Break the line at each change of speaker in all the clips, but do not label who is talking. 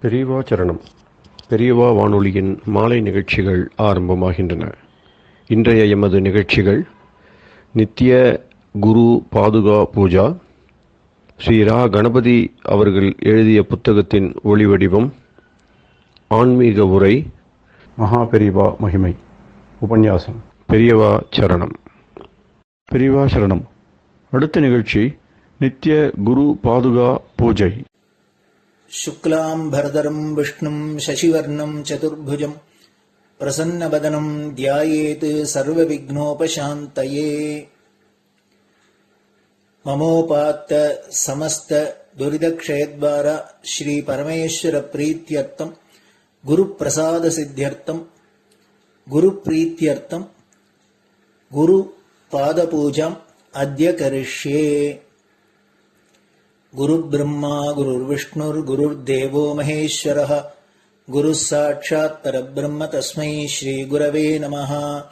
பெரியவா சரணம். பெரியவா வானொலியின் மாலை நிகழ்ச்சிகள் ஆரம்பமாகின்றன. இன்றைய எமது நிகழ்ச்சிகள் நித்திய குரு பாதுகா பூஜா, ஸ்ரீ ரா கணபதி அவர்கள் எழுதிய புத்தகத்தின் ஒளிவடிவம், ஆன்மீக உரை, மகா பெரியவா மகிமை உபன்யாசம். பெரியவா சரணம். பெரியவா சரணம். அடுத்த நிகழ்ச்சி நித்திய குரு பாதுகா பூஜை.
शुक्लां भरदरं विष्णुं शशिवर्णं चतुर्भुजं प्रसन्नवदनं ध्यायेत् सर्वविघ्नोपशान्तये। ममोपात्त समस्त दुरितक्षयद्वारा श्री परमेश्वर प्रीत्यर्थं गुरुप्रसाद सिद्ध्यर्थं गुरुप्रीत्यर्थं गुरुपादपूजाम् अद्य करिष्ये। गुरुर्ब्रह्मा गुरुर्विष्णुर्गुरुर्देवो महेश्वरः गुरुः साक्षात् परब्रह्म तस्मै श्रीगुरवे नमः।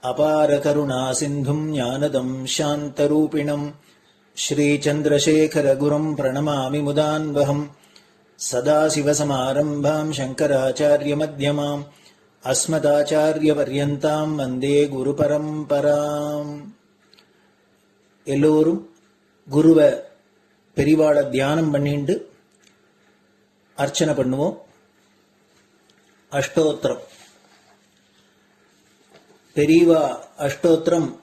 अपार करुणासिन्धुं ज्ञानदं शान्तरूपिणं श्रीचन्द्रशेखरगुरुं प्रणमामि मुदान्वहम्। सदाशिवसमारम्भां शङ्कराचार्यमध्यमाम् अस्मदाचार्यपर्यन्तां वन्दे गुरुपरम्पराम्. எல்லோரும் குருவை பெரிவாளை தியானம் பண்ணிண்டு அர்ச்சனை பண்ணுவோம். அஷ்டோத்திரம். பெரியவா அஷ்டோத்திரம்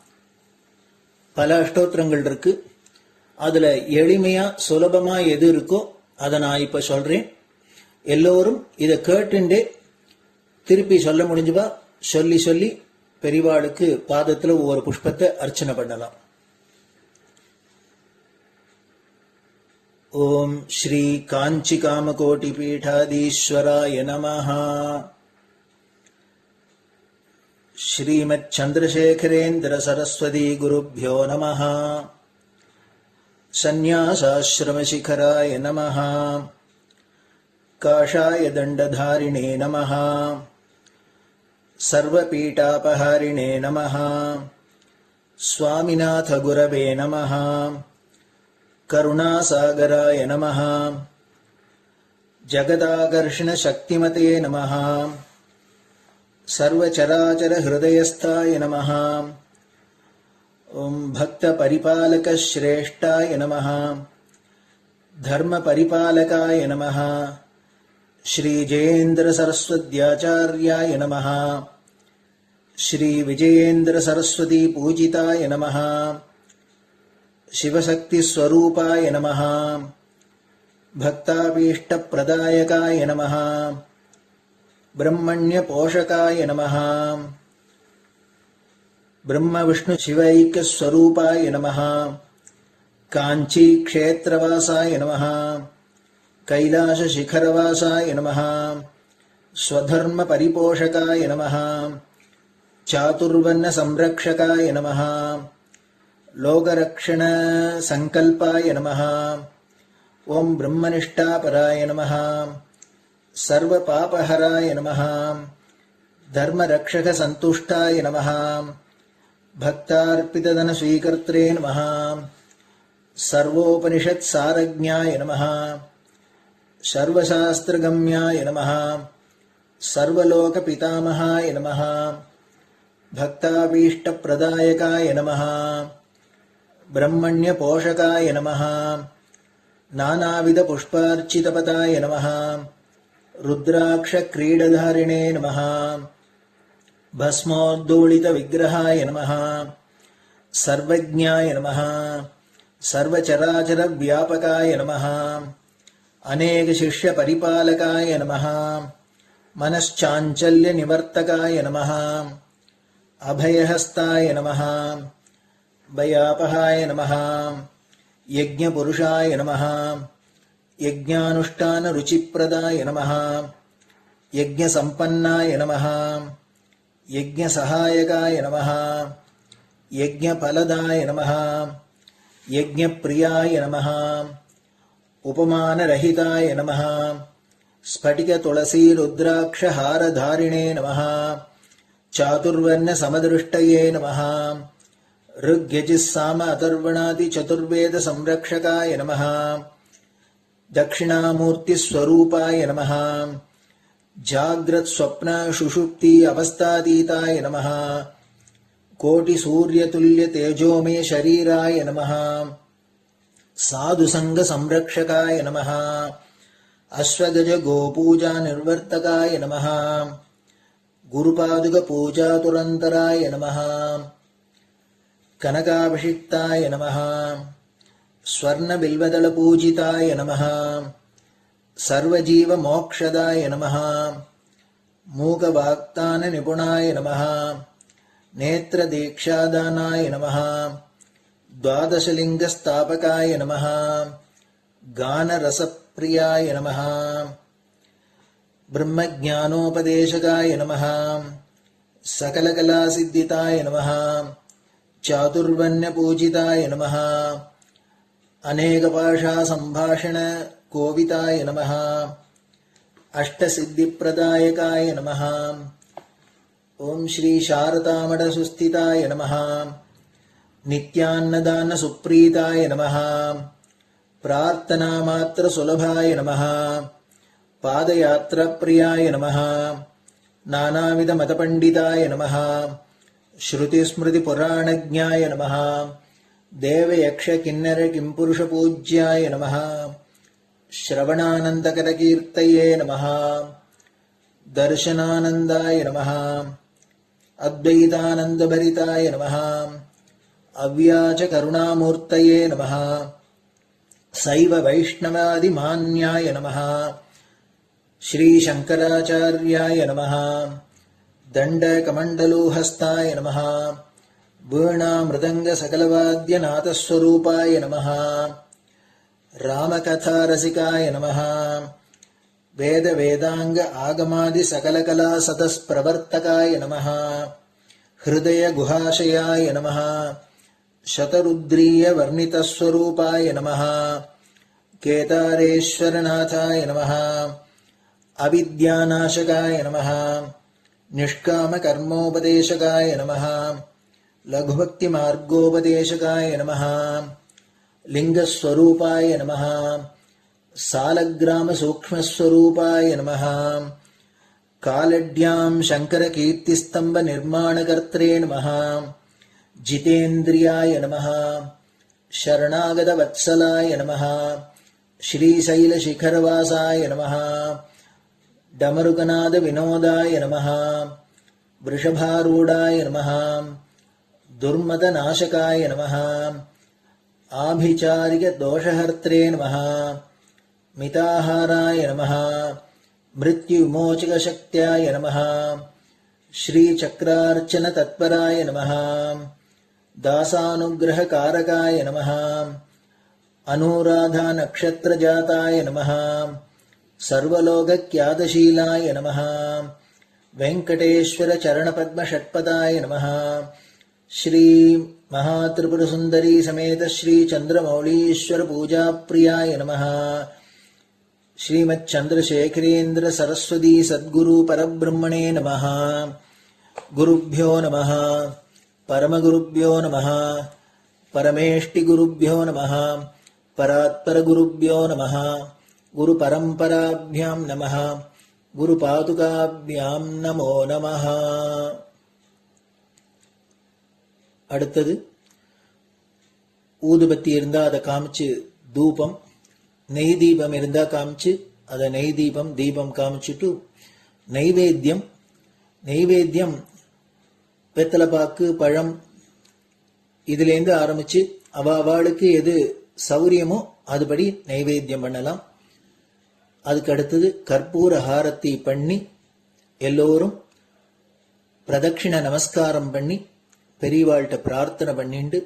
பல அஷ்டோத்திரங்கள் இருக்கு. அதுல எளிமையா சுலபமா எது இருக்கோ அதை நான் இப்ப சொல்றேன். எல்லோரும் இதை கேட்டுண்டே திருப்பி சொல்ல முடிஞ்சுவா சொல்லி சொல்லி பெரிவாளுக்கு பாதத்துல ஒவ்வொரு புஷ்பத்தை அர்ச்சனை பண்ணலாம். ओम श्री कांची कामकोटि पीठाधीश्वराय नमः. श्रीमत् चंद्रशेखरेन्द्र सरस्वती गुरुभ्यो नमः. संन्यासाश्रम शिखराय नमः. काषाय दंडधारिणे नमः. सर्वपीठापहारिणे नमः. स्वामिनाथ गुरवे नमः. करुणासागराय नमः. जगदाकर्षण शक्तिमते नमः. सर्वचराचर हृदयस्थाय नमः. ओम भक्त परिपालक श्रेष्ठाय नमः. धर्म परिपालकाय नमः. श्री जयेन्द्र सरस्वत्याचार्याय नमः. श्री विजयेन्द्र सरस्वती पूजिताय नमः. शिवशक्ति स्वरूपाय नमः. भक्ताभीष्ट प्रदायकाय नमः. ब्रह्मण्य पोषकाय नमः. ब्रह्म विष्णु शिवैक्य स्वरूपाय नमः. कांची क्षेत्रवासाय नमः. कैलाश शिखरवासाय नमः. स्वधर्म परिपोषकाय नमः. चातुर्वर्ण संरक्षकाय नमः. लोकरक्षण संकल्पाय नमः. ओम ब्रह्मनिष्ठापराय नमः. सर्वपापहराय नमः. धर्मरक्षक संतुष्टाय नमः. भक्तार्पितधन स्वीकर्त्रे नमः. सर्वोपनिषत् सारज्ञाय नमः. सर्वशास्त्रगम्याय नमः. सर्वलोक पितामहाय नमः. भक्ताभीष्ट प्रदायकाय नमः. ब्रह्मण्य पोषकाय नमः. नानाविध पुष्पार्चितपताय नमः. रुद्राक्ष क्रीडधारिणे नमः. भस्मोद्दोलित विग्रहाय नमः. सर्वज्ञाय नमः. सर्वचराचर व्यापकाय नमः. अनेक शिष्य परिपालकाय नमः. मनश्चाञ्चल्य निवर्तकाय नमः. अभयहस्ताय नमः. भयापहाय नमः. यज्ञपुरुषाय नमः. यज्ञानुष्ठान रुचिप्रदाय नमः. यज्ञसम्पन्नाय नमः. यज्ञसहायकाय नमः. यज्ञफलदाय नमः. यज्ञप्रियाय नमः. उपमानरहिताय नमः. स्फटिक तुलसी रुद्राक्ष हारधारिणे नमः. चातुर्वर्ण समदृष्टये नमः. ऋग्यजुस्साम अथर्वणादि चतुर्वेद संरक्षकाय नमः. दक्षिणामूर्तिस्वरूपाय नमः जाग्रत् स्वप्न सुषुप्ति अवस्थातीताय नमः कोटिसूर्यतुल्यतेजोमय शरीराय नमः साधुसङ्गसंरक्षकाय नमः अश्वगज गोपूजा निर्वर्तकाय नमः गुरुपादुकपूजातुरन्तराय नमः कनकाभिषिक्ताय नमः स्वर्णबिल्वदलपूजिताय नमः सर्वजीवमोक्षदाय नमः मूकवाक्ताननिपुणाय नमः नेत्रदीक्षादानाय नमः द्वादशलिङ्गस्थापकाय नमः गानरसप्रियाय नमः ब्रह्मज्ञानोपदेशकाय नमः सकलकलासिद्धिताय नमः चातुर्वर्ण्यपूजिताय नमः अनेकभाषासम्भाषण कोविताय नमः अष्टसिद्धिप्रदायकाय नमः ओम श्री शारदामठसुस्थिताय नमः नित्यान्नदानसुप्रीताय नमः प्रार्थनामात्रसुलभाय नमः पादयात्राप्रियाय नमः नानाविधमतपण्डिताय नमः श्रुतिस्मृतिपुराणज्ञाय नमः देवयक्षकिन्नरकिंपुरुषपूज्याय नमः श्रवणानन्दकरकीर्तये नमः दर्शनानन्दाय नमः अद्वैतानन्दभरिताय नमः अव्याजकरुणामूर्तये नमः शैव वैष्णवादिमान्याय नमः श्रीशङ्कराचार्याय नमः दण्डकमण्डलोहस्ताय नमः वीणामृदङ्गसकलवाद्यनाथस्वरूपाय नमः रामकथारसिकाय नमः वेदवेदाङ्ग आगमादिसकलकलासतस्प्रवर्तकाय नमः हृदयगुहाशयाय नमः शतरुद्रीयवर्णितस्वरूपाय नमः केदारेश्वरनाथाय नमः अविद्यानाशकाय नमः निष्कामकर्मोपदेशकाय नमः लघुभक्तिमार्गोपदेशकाय नमः लिङ्गस्वरूपाय नमः सालग्रामसूक्ष्मस्वरूपाय नमः कालड्यां शङ्करकीर्तिस्तम्भनिर्माणकर्त्रे नमः जितेन्द्रियाय नमः शरणागतवत्सलाय नमः श्रीशैलशिखरवासाय नमः डमरुकनादविनोदाय नमः वृषभारूढाय नमः दुर्मदनाशकाय नमः आभिचारिकदोषहर्त्रे नमः मिताहाराय नमः मृत्युविमोचकशक्त्याय नमः श्रीचक्रार्चनतत्पराय नमः दासानुग्रहकारकाय नमः अनुराधानक्षत्रजाताय नमः सर्वलोकख्यातशीलाय नमः वेङ्कटेश्वरचरणपद्मषट्पदाय नमः श्री महात्रिपुरसुन्दरी समेत श्री चन्द्रमौलीश्वर पूजाप्रियाय नमः श्रीमच्चन्द्रशेखरेन्द्र सरस्वती सद्गुरु परब्रह्मणे नमः गुरुभ्यो नमः परमगुरुभ्यो नमः परमेष्टिगुरुभ्यो नमः परात्परगुरुभ्यो नमः गुरुपरम्पराभ्यां नमः गुरुपादुकाभ्यां नमो नमः. அடுத்தது ஊதுபத்தி இருந்தா அதை காமிச்சு தூபம், நெய் தீபம் இருந்தா காமிச்சு அதை நெய் தீபம் தீபம் காமிச்சுட்டு நைவேத்தியம் வெத்தலைப்பாக்கு பழம் இதுலேருந்து ஆரம்பிச்சு அவளுக்கு எது சௌரியமோ அதுபடி நைவேத்தியம் பண்ணலாம். அதுக்கு அடுத்தது கற்பூர ஹாரத்தி பண்ணி எல்லோரும் பிரதட்சிண நமஸ்காரம் பண்ணி பெரியவாள்கிட்ட பிரார்த்தனை பண்ணிண்டு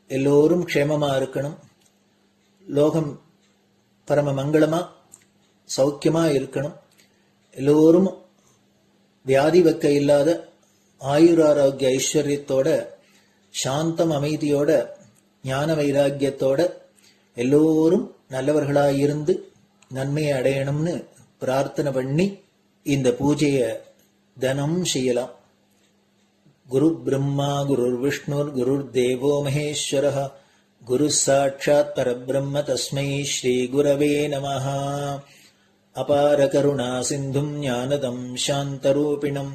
எல்லோரும் க்ஷேமமா இருக்கணும், லோகம் பரம மங்களமா சௌக்கியமா இருக்கணும், எல்லோரும் வியாதி வெக்க இல்லாத ஆயுராரோக்கிய ஐஸ்வர்யத்தோட சாந்தம் அமைதியோட ஞான வைராக்கியத்தோட எல்லோரும் நல்லவர்களாயிருந்து நன்மையை அடையணும்னு பிரார்த்தனை பண்ணி இந்த பூஜையை தினம் செய்யலாம். குரு பிரம்மா குருர் விஷ்ணுர் குருர் தேவோ மகேஸ்வரः குரு சாட்சாத் பரபிரம்ம தஸ்மை ஸ்ரீ குரவே நமஹ. அபார கருணா சிந்தும் ஞானதம் சாந்தரூபிணம்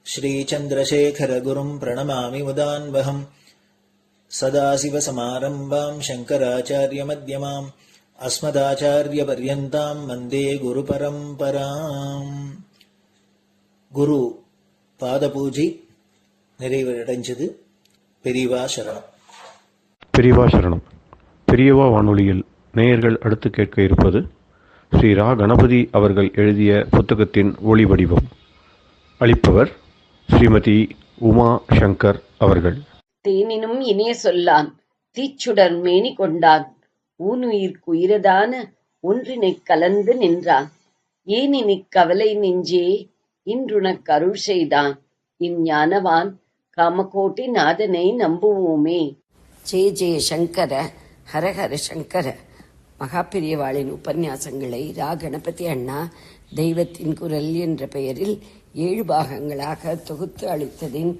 ஸ்ரீ சந்திரசேகர குரும் பிரணமாமி முதான்வகம். சதாசிவசமாரம்பாம் சங்கராச்சாரிய மத்யமாம் அஸ்மதாச்சாரிய பர்யந்தாம் வந்தே குரு பரம்பராம். குரு பாத பூஜை நிறைவடைஞ்சது. பெரியவா சரணம்.
பெரியவா சரணம். பெரியவா வானொலியில் நேயர்கள் அடுத்து கேட்க இருப்பது ஸ்ரீ ரா கணபதி அவர்கள் எழுதிய புத்தகத்தின் ஒளி வடிவம். அளிப்பவர் ஸ்ரீமதி உமா சங்கர் அவர்கள்.
தேனினும் இனிய சொல்லான் தீச்சுடர் மேனி கொண்டான் ஊனுயிர்க்குயிரதான ஒன்றினைக் கலந்து நின்றான் ஏனினிக் கவலை நெஞ்சே இன்றுனக் அருள் செய்தான் இஞ்ஞானவான் காமகோட்டி நாதனை நம்புவோமே. ஜெய ஜெய சங்கர, ஹரஹர சங்கர. மகாபெரியவாளின் உபன்யாசங்களை ரா கணபதி அண்ணா தெய்வத்தின் குரல் என்ற பெயரில் 7 பாகங்களாக தொகுத்து அளித்ததின்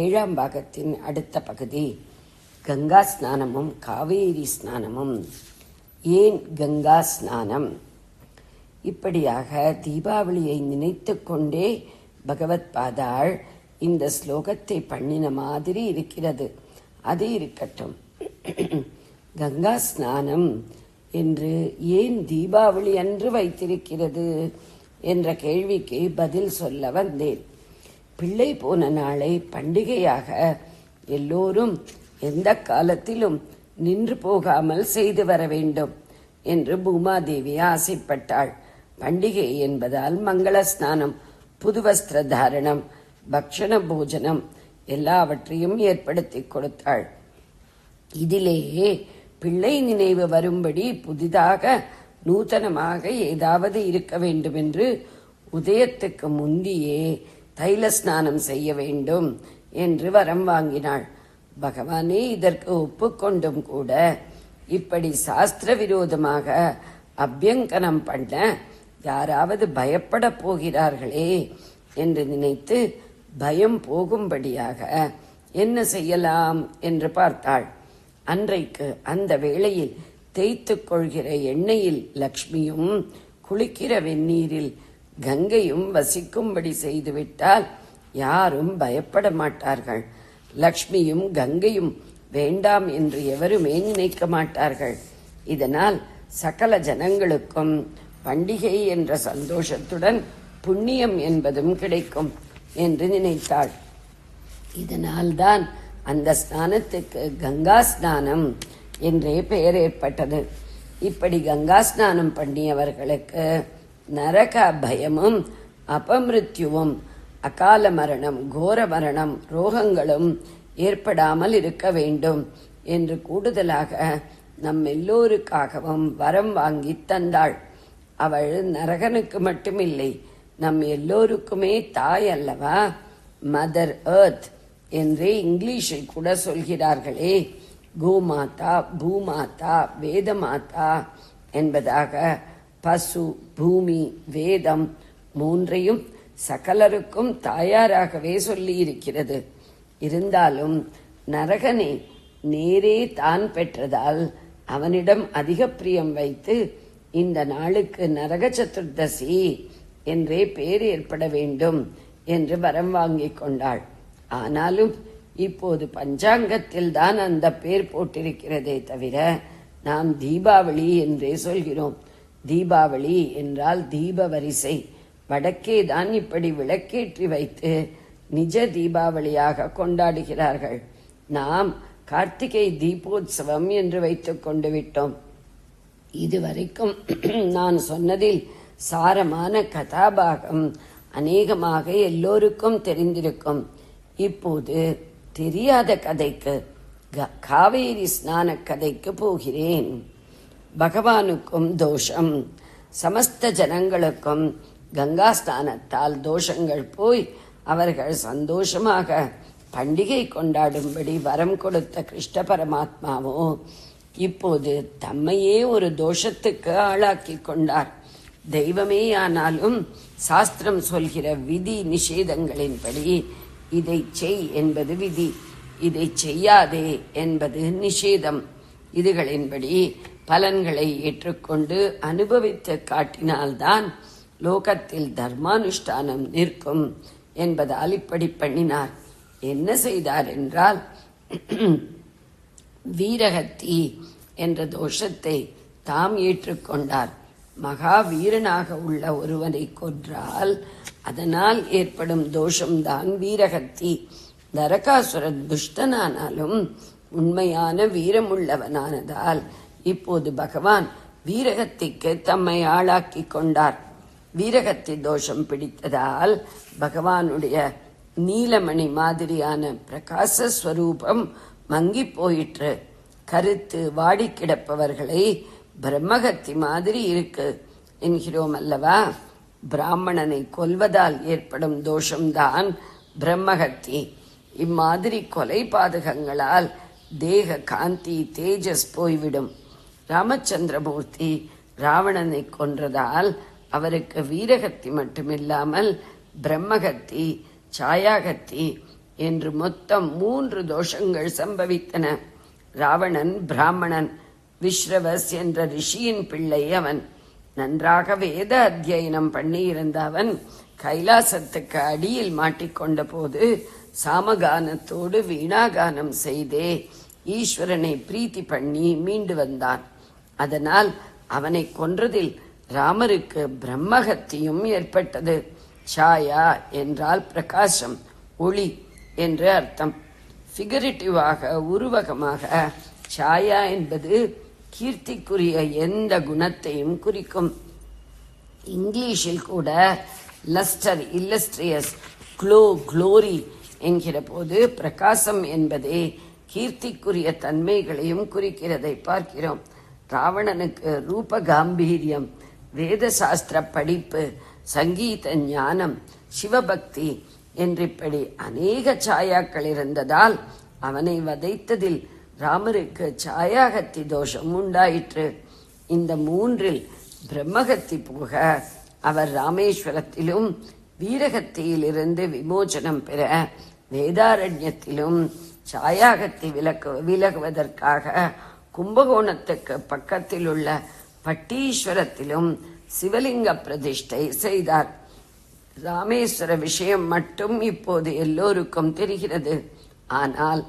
7ஆம் பாகத்தின் அடுத்த பகுதி. கங்கா ஸ்நானமும் காவேரி ஸ்நானமும். ஏன் கங்கா ஸ்நானம்? இப்படியாக தீபாவளியை நினைத்து கொண்டே பகவத் பாதாள் இந்த ஸ்லோகத்தை பண்ணின மாதிரி இருக்கிறது. அது இருக்கட்டும். கங்கா ஸ்நானம் என்று ஏன் தீபாவளி அன்று வைத்திருக்கிறது என்ற கேள்விக்கு பதில் சொல்ல வந்தேன். பிள்ளை போன நாளை பண்டிகையாக எல்லோரும் எந்த காலத்திலும் நின்று போகாமல் செய்து வர வேண்டும் என்று பூமாதேவி ஆசைப்பட்டாள். பண்டிகை என்பதால் மங்கள ஸ்நானம், புது வஸ்திர தாரணம், பக்ஷண போஜனம் எல்லாவற்றையும் ஏற்படுத்தி கொடுத்தாள். இதிலேயே பிள்ளை நினைவு வரும்படி புதிதாக நூதனமாக ஏதாவது இருக்க வேண்டும் என்று உதயத்துக்கு முந்தியே தைல ஸ்நானம் செய்ய வேண்டும் என்று வரம் வாங்கினாள். பகவானே இதற்கு ஒப்புக்கொண்டும் கூட இப்படி சாஸ்திர விரோதமாக அபியங்கனம் பண்ண யாராவது பயப்பட போகிறார்களே என்று நினைத்து பயம் போகும்படியாக என்ன செய்யலாம் என்று பார்த்தாள். அன்றைக்கு அந்த வேளையில் தேய்த்து கொள்கிற எண்ணெயில் லக்ஷ்மியும் குளிக்கிற வெந்நீரில் கங்கையும் வசிக்கும்படி செய்துவிட்டால் யாரும் பயப்பட மாட்டார்கள். லக்ஷ்மியும் கங்கையும் வேண்டாம் என்று எவருமே நினைக்க மாட்டார்கள். இதனால் சகல ஜனங்களுக்கும் பண்டிகை என்ற சந்தோஷத்துடன் புண்ணியம் என்பதும் கிடைக்கும் என்று நினைத்தாள். இதனால்தான் அந்த ஸ்நானத்துக்கு கங்கா ஸ்நானம் என்றே பெயர் ஏற்பட்டது. இப்படி கங்கா ஸ்நானம் பண்ணியவர்களுக்கு நரக பயமும் அபமிருத்யுவும் அகால மரணம், கோர மரணம், ரோகங்களும் ஏற்படாமல் இருக்க வேண்டும் என்று கூடுதலாக நம் எல்லோருக்காகவும் வரம் வாங்கி தந்தாள். அவள் நரகனுக்கு மட்டுமில்லை, நம் எல்லோருக்குமே தாய் அல்லவா. மதர் எர்த் என்றே இங்கிலீஷில் கூட சொல்கிறார்களே. கோமாதா, பூமாதா, வேதமாதா என்பதாக பசு, பூமி, வேதம் மூன்றையும் சகலருக்கும் தாயாராகவே சொல்லி இருக்கிறது. இருந்தாலும் நரகனை நேரே தான் பெற்றதால் அவனிடம் அதிக பிரியம் வைத்து இந்த நாளுக்கு நரக சதுர்தசி என்றே பேர் ஏற்பட வேண்டும் என்று வரம் வாங்கிக் கொண்டாள். ஆனாலும் இப்போது பஞ்சாங்கத்தில் தான் அந்த பேர் போட்டிருக்கிறதே தவிர நாம் தீபாவளி என்றே சொல்கிறோம். தீபாவளி என்றால் தீப வரிசை. வடக்கே தான் இப்படி விளக்கேற்றி வைத்து நிஜ தீபாவளியாக கொண்டாடுகிறார்கள். நாம் கார்த்திகை தீபோத்சவம் என்று வைத்துக் கொண்டு விட்டோம். இதுவரைக்கும் நான் சொன்னதில் சாரமான கதாபாகம் அநேகமாக எல்லோருக்கும் தெரிந்திருக்கும். இப்போது தெரியாத கதைக்கு, காவேரி ஸ்நான கதைக்கு போகிறேன். பகவானுக்கும் தோஷம், சமஸ்த ஜனங்களுக்கும் கங்கா ஸ்நானத்தால் தோஷங்கள் போய் அவர்கள் சந்தோஷமாக பண்டிகை கொண்டாடும்படி வரம் கொடுத்த கிருஷ்ண பரமாத்மாவோ இப்போது தம்மையே ஒரு தோஷத்துக்கு ஆளாக்கி கொண்டார். தெய்வமே ஆனாலும் சாஸ்திரம் சொல்கிற விதி நிஷேதங்களின்படி இதை செய் என்பது விதி, இதை செய்யாதே என்பது நிஷேதம். இதுகளின்படி பலன்களை ஏற்றுக்கொண்டு அனுபவித்து காட்டினால்தான் லோகத்தில் தர்மானுஷ்டானம் நிற்கும் என்பதால் இப்படி பண்ணினார். என்ன செய்தார் என்றால், வீரகத்தி என்ற தோஷத்தை தாம் ஏற்றுக்கொண்டார். மகாவீரனாக உள்ள ஒருவனை கொன்றால் அதனால் ஏற்படும் தோஷம்தான் வீரகத்தி. நரகாசுரன் துஷ்டனானாலும் உண்மையான வீரமுள்ளவனானதால் இப்போது பகவான் வீரகத்திக்கு தம்மை ஆளாக்கி கொண்டார். வீரகத்தி தோஷம் பிடித்ததால் பகவானுடைய நீலமணி மாதிரியான பிரகாசஸ்வரூபம் மங்கி போயிற்று. கருத்து வாடி கிடப்பவர்களை பிரம்மகத்தி மாதிரி இருக்கு என்கிறோம் அல்லவா? பிராமணனை கொல்வதால் ஏற்படும் தோஷம்தான் பிரம்மகத்தி. இம்மாதிரி கொலை பாதகங்களால் தேக காந்தி தேஜஸ் போய்விடும். ராமச்சந்திரமூர்த்தி ராவணனை கொன்றதால் அவருக்கு வீரகத்தி மட்டுமில்லாமல் பிரம்மகத்தி, சாயாகத்தி என்று மொத்தம் 3 தோஷங்கள் சம்பவித்தன. ராவணன் பிராமணன், விஸ்ரவஸ் என்ற ரிஷியின் பிள்ளை. அவன் நன்றாக வேத அத்தியனம் பண்ணியிருந்த அவன் கைலாசத்துக்கு அடியில் மாட்டிக்கொண்ட போது சாமகானத்தோடு வீணாகானம் செய்தே ஈஸ்வரனை பிரீத்தி பண்ணி மீண்டு வந்தான். அதனால் அவனை கொன்றதில் ராமருக்கு பிரம்மகத்தியும் ஏற்பட்டது. சாயா என்றால் பிரகாசம், ஒளி என்று அர்த்தம். ஃபிகரேட்டிவாக, உருவகமாக சாயா என்பது கீர்த்திக்குரிய எந்த குணத்தையும் குறிக்கும். இங்கிலீஷில் கூட லஸ்டர், இல்லஸ்ட்ரியஸ், க்ளோ, க்ளோரி என்கிற போது பிரகாசம் என்பதே கீர்த்திக்குரிய தன்மைகளையும் குறிக்கிறதை பார்க்கிறோம். ராவணனுக்கு ரூப காம்பீரியம், வேத சாஸ்திர படிப்பு, சங்கீத ஞானம், சிவபக்தி என்றிப்படி அநேக சாயாக்கள் இருந்ததால் அவனை வதைத்ததில் ராமருக்கு சாயாகத்தி தோஷம் உண்டாயிற்று. இந்த 3இல் பிரம்மகத்தி போக அவர் ராமேஸ்வரத்திலும் வீரகத்தியிலிருந்து விமோசனம் பெற வேதாரண்யத்திலும் சாயாகத்தி விலகுவதற்காக கும்பகோணத்துக்கு பக்கத்தில் உள்ள பட்டீஸ்வரத்திலும் சிவலிங்க பிரதிஷ்டை செய்தார். ராமேஸ்வர விஷயம் மட்டும் இப்போது எல்லோருக்கும் தெரிகிறது. ஆனால்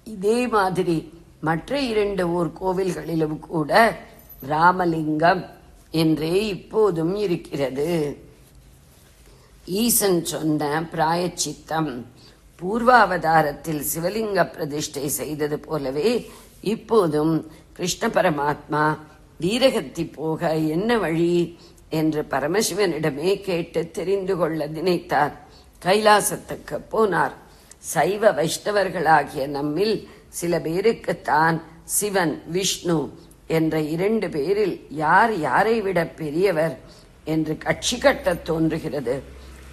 இதே மாதிரி மற்ற 2 ஊர் கோவில்களிலும் கூட ராமலிங்கம் என்றே இப்போதும் இருக்கிறது. ஈசன் சொன்ன பிராயச்சித்தம் பூர்வாவதாரத்தில் சிவலிங்க பிரதிஷ்டை செய்தது போலவே இப்போதும் கிருஷ்ண பரமாத்மா வீரகத்தி போக என்ன வழி என்று பரமசிவனிடமே கேட்டு தெரிந்து கொள்ள நினைத்தார். கைலாசத்துக்கு போனார். சைவ வைஷ்ணவர்களாகிய நம்மில் சில பேருக்குத்தான் சிவன், விஷ்ணு என்ற 2 பேரில் யார் யாரை விட பெரியவர் என்று கட்சி கட்டத் தோன்றுகிறது.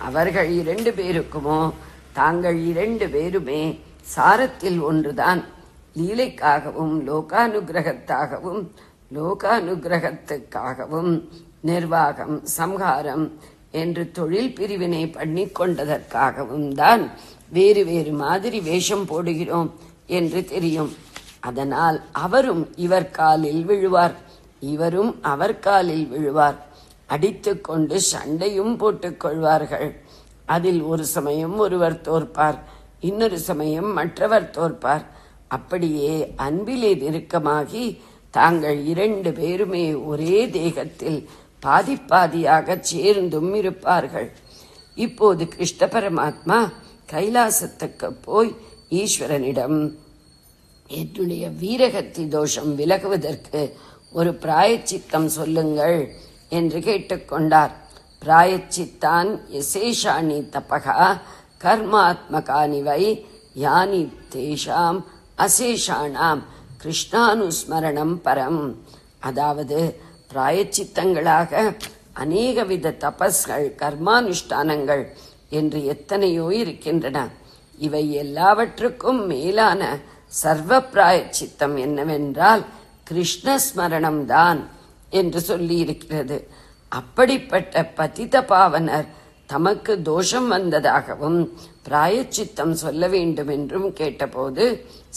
அவர்கள் 2 பேருக்குமோ தாங்கள் 2 பேருமே சாரத்தில் ஒன்றுதான். லீலைக்காகவும் லோகானுகிரகத்தாகவும் லோகானுகிரகத்துக்காகவும் நிர்வாகம், சம்ஹாரம் என்று தொழில் பிரிவினை பண்ணி கொண்டதற்காகவும் தான் வேறு வேறு மாதிரி வேஷம் போடுகிறோம் என்று தெரியும். அதனால் அவரும் இவர் காலில் விழுவார், இவரும் அவர் காலில் விழுவார். அடித்துக் கொண்டு சண்டையும் போட்டுக் கொள்வார்கள். அதில் ஒரு சமயம் ஒருவர் தோற்பார், இன்னொரு சமயம் மற்றவர் தோற்பார். அப்படியே அன்பிலே நெருக்கமாகி தாங்கள் 2 பேருமே ஒரே தேகத்தில் பாதிப்பாதியாக சேர்ந்தும் இருப்பார்கள். இப்போது கிருஷ்ண பரமாத்மா கைலாசத்துக்கு போய் ஈஸ்வரனிடம் என்னுடைய வீரகத்தி தோஷம் விலகுவதற்கு ஒரு பிராயச்சித்தம் சொல்லுங்கள் என்று கேட்டுக்கொண்டார். பிராயச்சித்தான் யசேஷாணி தபகா கர்மாத்மகானி வை யானி தேஷாம் அசேஷானாம் கிருஷ்ணானுஸ்மரணம் பரம். அதாவது பிராயச்சித்தங்களாக அநேக வித தபஸ்கள், கர்மானுஷ்டானங்கள் என்று எத்தனையோ இருக்கின்றன. இவை எல்லாவற்றுக்கும் மேலான சர்வ பிராயச்சித்தம் என்னவென்றால் கிருஷ்ணஸ்மரணம்தான் என்று சொல்லி இருக்கிறது. அப்படிப்பட்ட பதித பாவனர் தமக்கு தோஷம் வந்ததாகவும் பிராயச்சித்தம் சொல்ல வேண்டும் என்றும் கேட்டபோது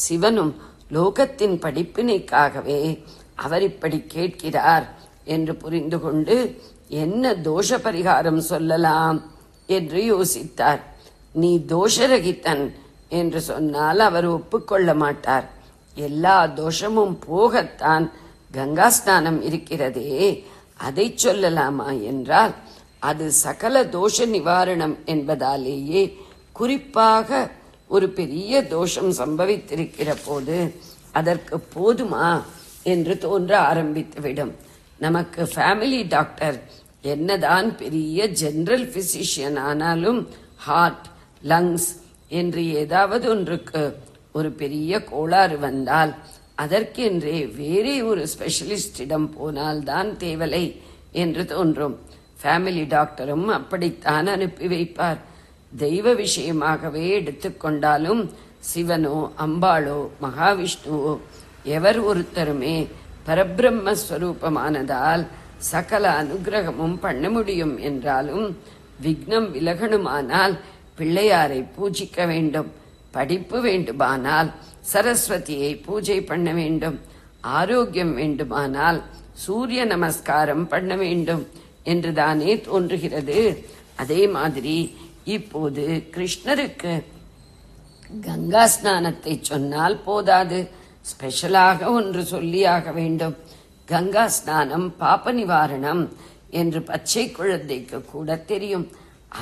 சிவனும் லோகத்தின் படிப்பினைக்காகவே அவர் இப்படி கேட்கிறார் என்று புரிந்து கொண்டு என்ன தோஷ பரிகாரம் சொல்லலாம் என்று யோசித்தார். நீ தோஷரகித்தன் என்று சொன்னால் அவர் ஒப்புக்கொள்ள மாட்டார். எல்லா தோஷமும் போகத்தான் கங்கா ஸ்நானம் இருக்கிறதே, அதை சொல்லலாமா என்றால் அது சகல தோஷ நிவாரணம் என்பதாலேயே குறிப்பாக ஒரு பெரிய தோஷம் சம்பவித்திருக்கிற போது அதற்கு போதுமா என்று தோன்ற ஆரம்பித்துவிடும். நமக்கு ஃபேமிலி டாக்டர் என்னதான் பெரிய ஜெனரல் பிசிஷியன் ஆனாலும் ஹார்ட், லங்ஸ் என்று ஏதாவது ஒன்றுக்கு ஒரு பெரிய கோளாறு வந்தால் அதற்கென்றே வேறே ஒரு ஸ்பெஷலிஸ்டிடம் போனால்தான் தேவலை என்று தோன்றும். ஃபேமிலி டாக்டரும் அப்படித்தான் அனுப்பி வைப்பார். தெய்வ விஷயமாகவே எடுத்துக்கொண்டாலும் சிவனோ அம்பாளோ மகாவிஷ்ணுவோ எவர் ஒருத்தருமே பரபிரம்மஸ்வரூபமானதால் சகல அனுகிரகமும் பண்ண முடியும் என்றாலும் விக்னம் விலகணுமானால் பிள்ளையாரை பூஜிக்க வேண்டும். படிப்பு வேண்டுமானால் சரஸ்வதியை பூஜை பண்ண வேண்டும். ஆரோக்கியம் வேண்டுமானால் சூரிய நமஸ்காரம் பண்ண வேண்டும் என்றுதானே தோன்றுகிறது. அதே மாதிரி இப்போது கிருஷ்ணருக்கு கங்கா ஸ்நானத்தை சொன்னால் போதாது, ஸ்பெஷலாக ஒன்று சொல்லியாக வேண்டும். கங்கா ஸ்நானம் பாப நிவாரணம் என்று பச்சை குழந்தைக்கு கூட தெரியும்.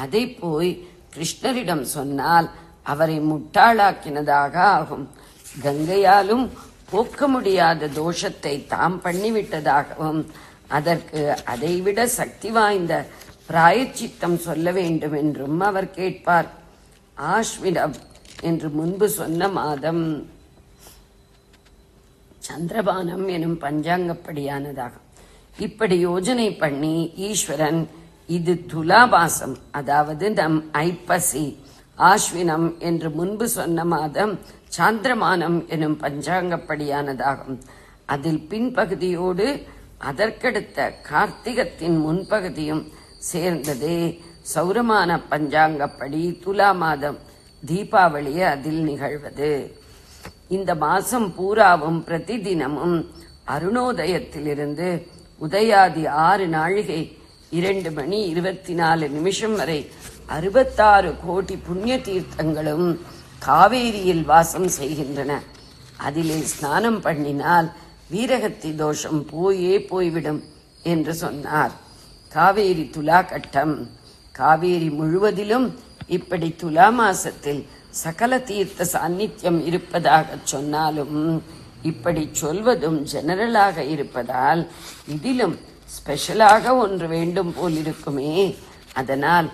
அதை போய் கிருஷ்ணரிடம் சொன்னால் அவரை முட்டாளாக்கினதாக ஆகும். கங்கையாலும் போக்க முடியாத தோஷத்தை தாம் பண்ணிவிட்டதாகவும் அதற்கு அதைவிட சக்தி வாய்ந்த பிராயச்சித்தம் சொல்ல வேண்டும் என்றும் அவர் கேட்பார். ஆஷ்விடம் என்று முன்பு சொன்ன மாதம் சந்திரபானம் எனும் பஞ்சாங்கப்படியானதாகும். இப்படி யோஜனை பண்ணி ஈஸ்வரன் இது துலாபாசம், அதாவது நம் ஐப்பசி, ஆஷ்வினம் என்று முன்பு சொன்ன மாதம் சாந்திரமானம் எனும் பஞ்சாங்கப்படியானதாகும். அதில் பின்பகுதியோடு அதற்கடுத்த கார்த்திகத்தின் முன்பகுதியும் சேர்ந்ததே சௌரமான பஞ்சாங்கப்படி துலா மாதம். தீபாவளி அதில் நிகழ்வது. இந்த மாசம் பூராவும் பிரதி தினமும் அருணோதயத்திலிருந்து உதயாதி 6 நாழிகை 2 மணி 24 நிமிஷம் வரை 66 கோடி புண்ணிய தீர்த்தங்களும் காவேரியில் வாசம் செய்கின்றன. அதிலே ஸ்நானம் பண்ணினால் வீரகத்தி தோஷம் போய்விடும் என்று சொன்னார். காவேரி துலா கட்டம். காவேரி முழுவதிலும் இப்படி துலா மாசத்தில் சகல தீர்த்த சாநித்தியம் இருப்பதாக சொன்னாலும் இப்படி சொல்வதும் ஜெனரலாக இருப்பதால் இதிலும் ஸ்பெஷலாக ஒன்று வேண்டும் போலிருக்குமே. அதனால்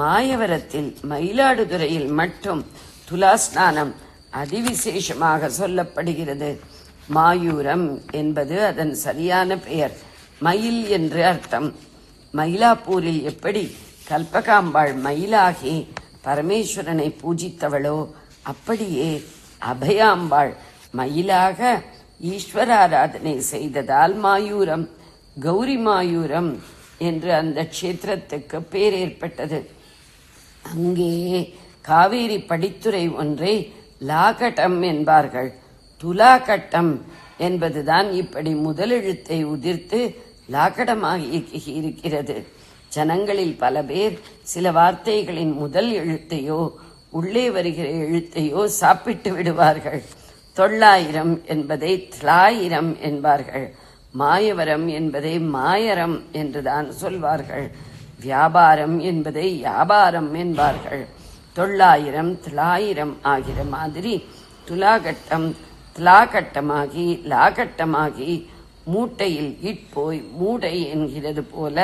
மாயவரத்தில் மயிலாடுதுறையில் மட்டும் துலா ஸ்நானம் அதிவிசேஷமாக சொல்லப்படுகிறது. மாயூரம் என்பது அதன் சரியான பெயர். மயில் என்று அர்த்தம். மயிலாப்பூரில் எப்படி கல்பகாம்பாள் மயிலாகி பரமேஸ்வரனை பூஜித்தவளோ அப்படியே அபயாம்பாள் மயிலாக ஈஸ்வராராதனை செய்ததால் மாயூரம், கௌரி மாயூரம் என்று அந்த க்ஷேத்திரத்துக்கு பேர் ஏற்பட்டது. அங்கே காவேரி படித்துறை ஒன்றை லாகட்டம் என்பார்கள். துலாகட்டம் என்பதுதான் இப்படி முதலெழுத்தை உதிர்த்து லாகடமாகி இருக்கிறது. ஜனங்களில் பல பேர் சில வார்த்தைகளின் முதல் எழுத்தையோ உள்ளே வருகிற எழுத்தையோ சாப்பிட்டு விடுவார்கள். 900 என்பதை திலாயிரம் என்பார்கள். மாயவரம் என்பதை மாயரம் என்றுதான் சொல்வார்கள். வியாபாரம் என்பதை வியாபாரம் என்பார்கள். 900 திலாயிரம் ஆகிற மாதிரி துலாகட்டம் திலாகட்டமாகி லாகட்டமாகி மூட்டையில் இட்போய் மூடை என்கிறது போல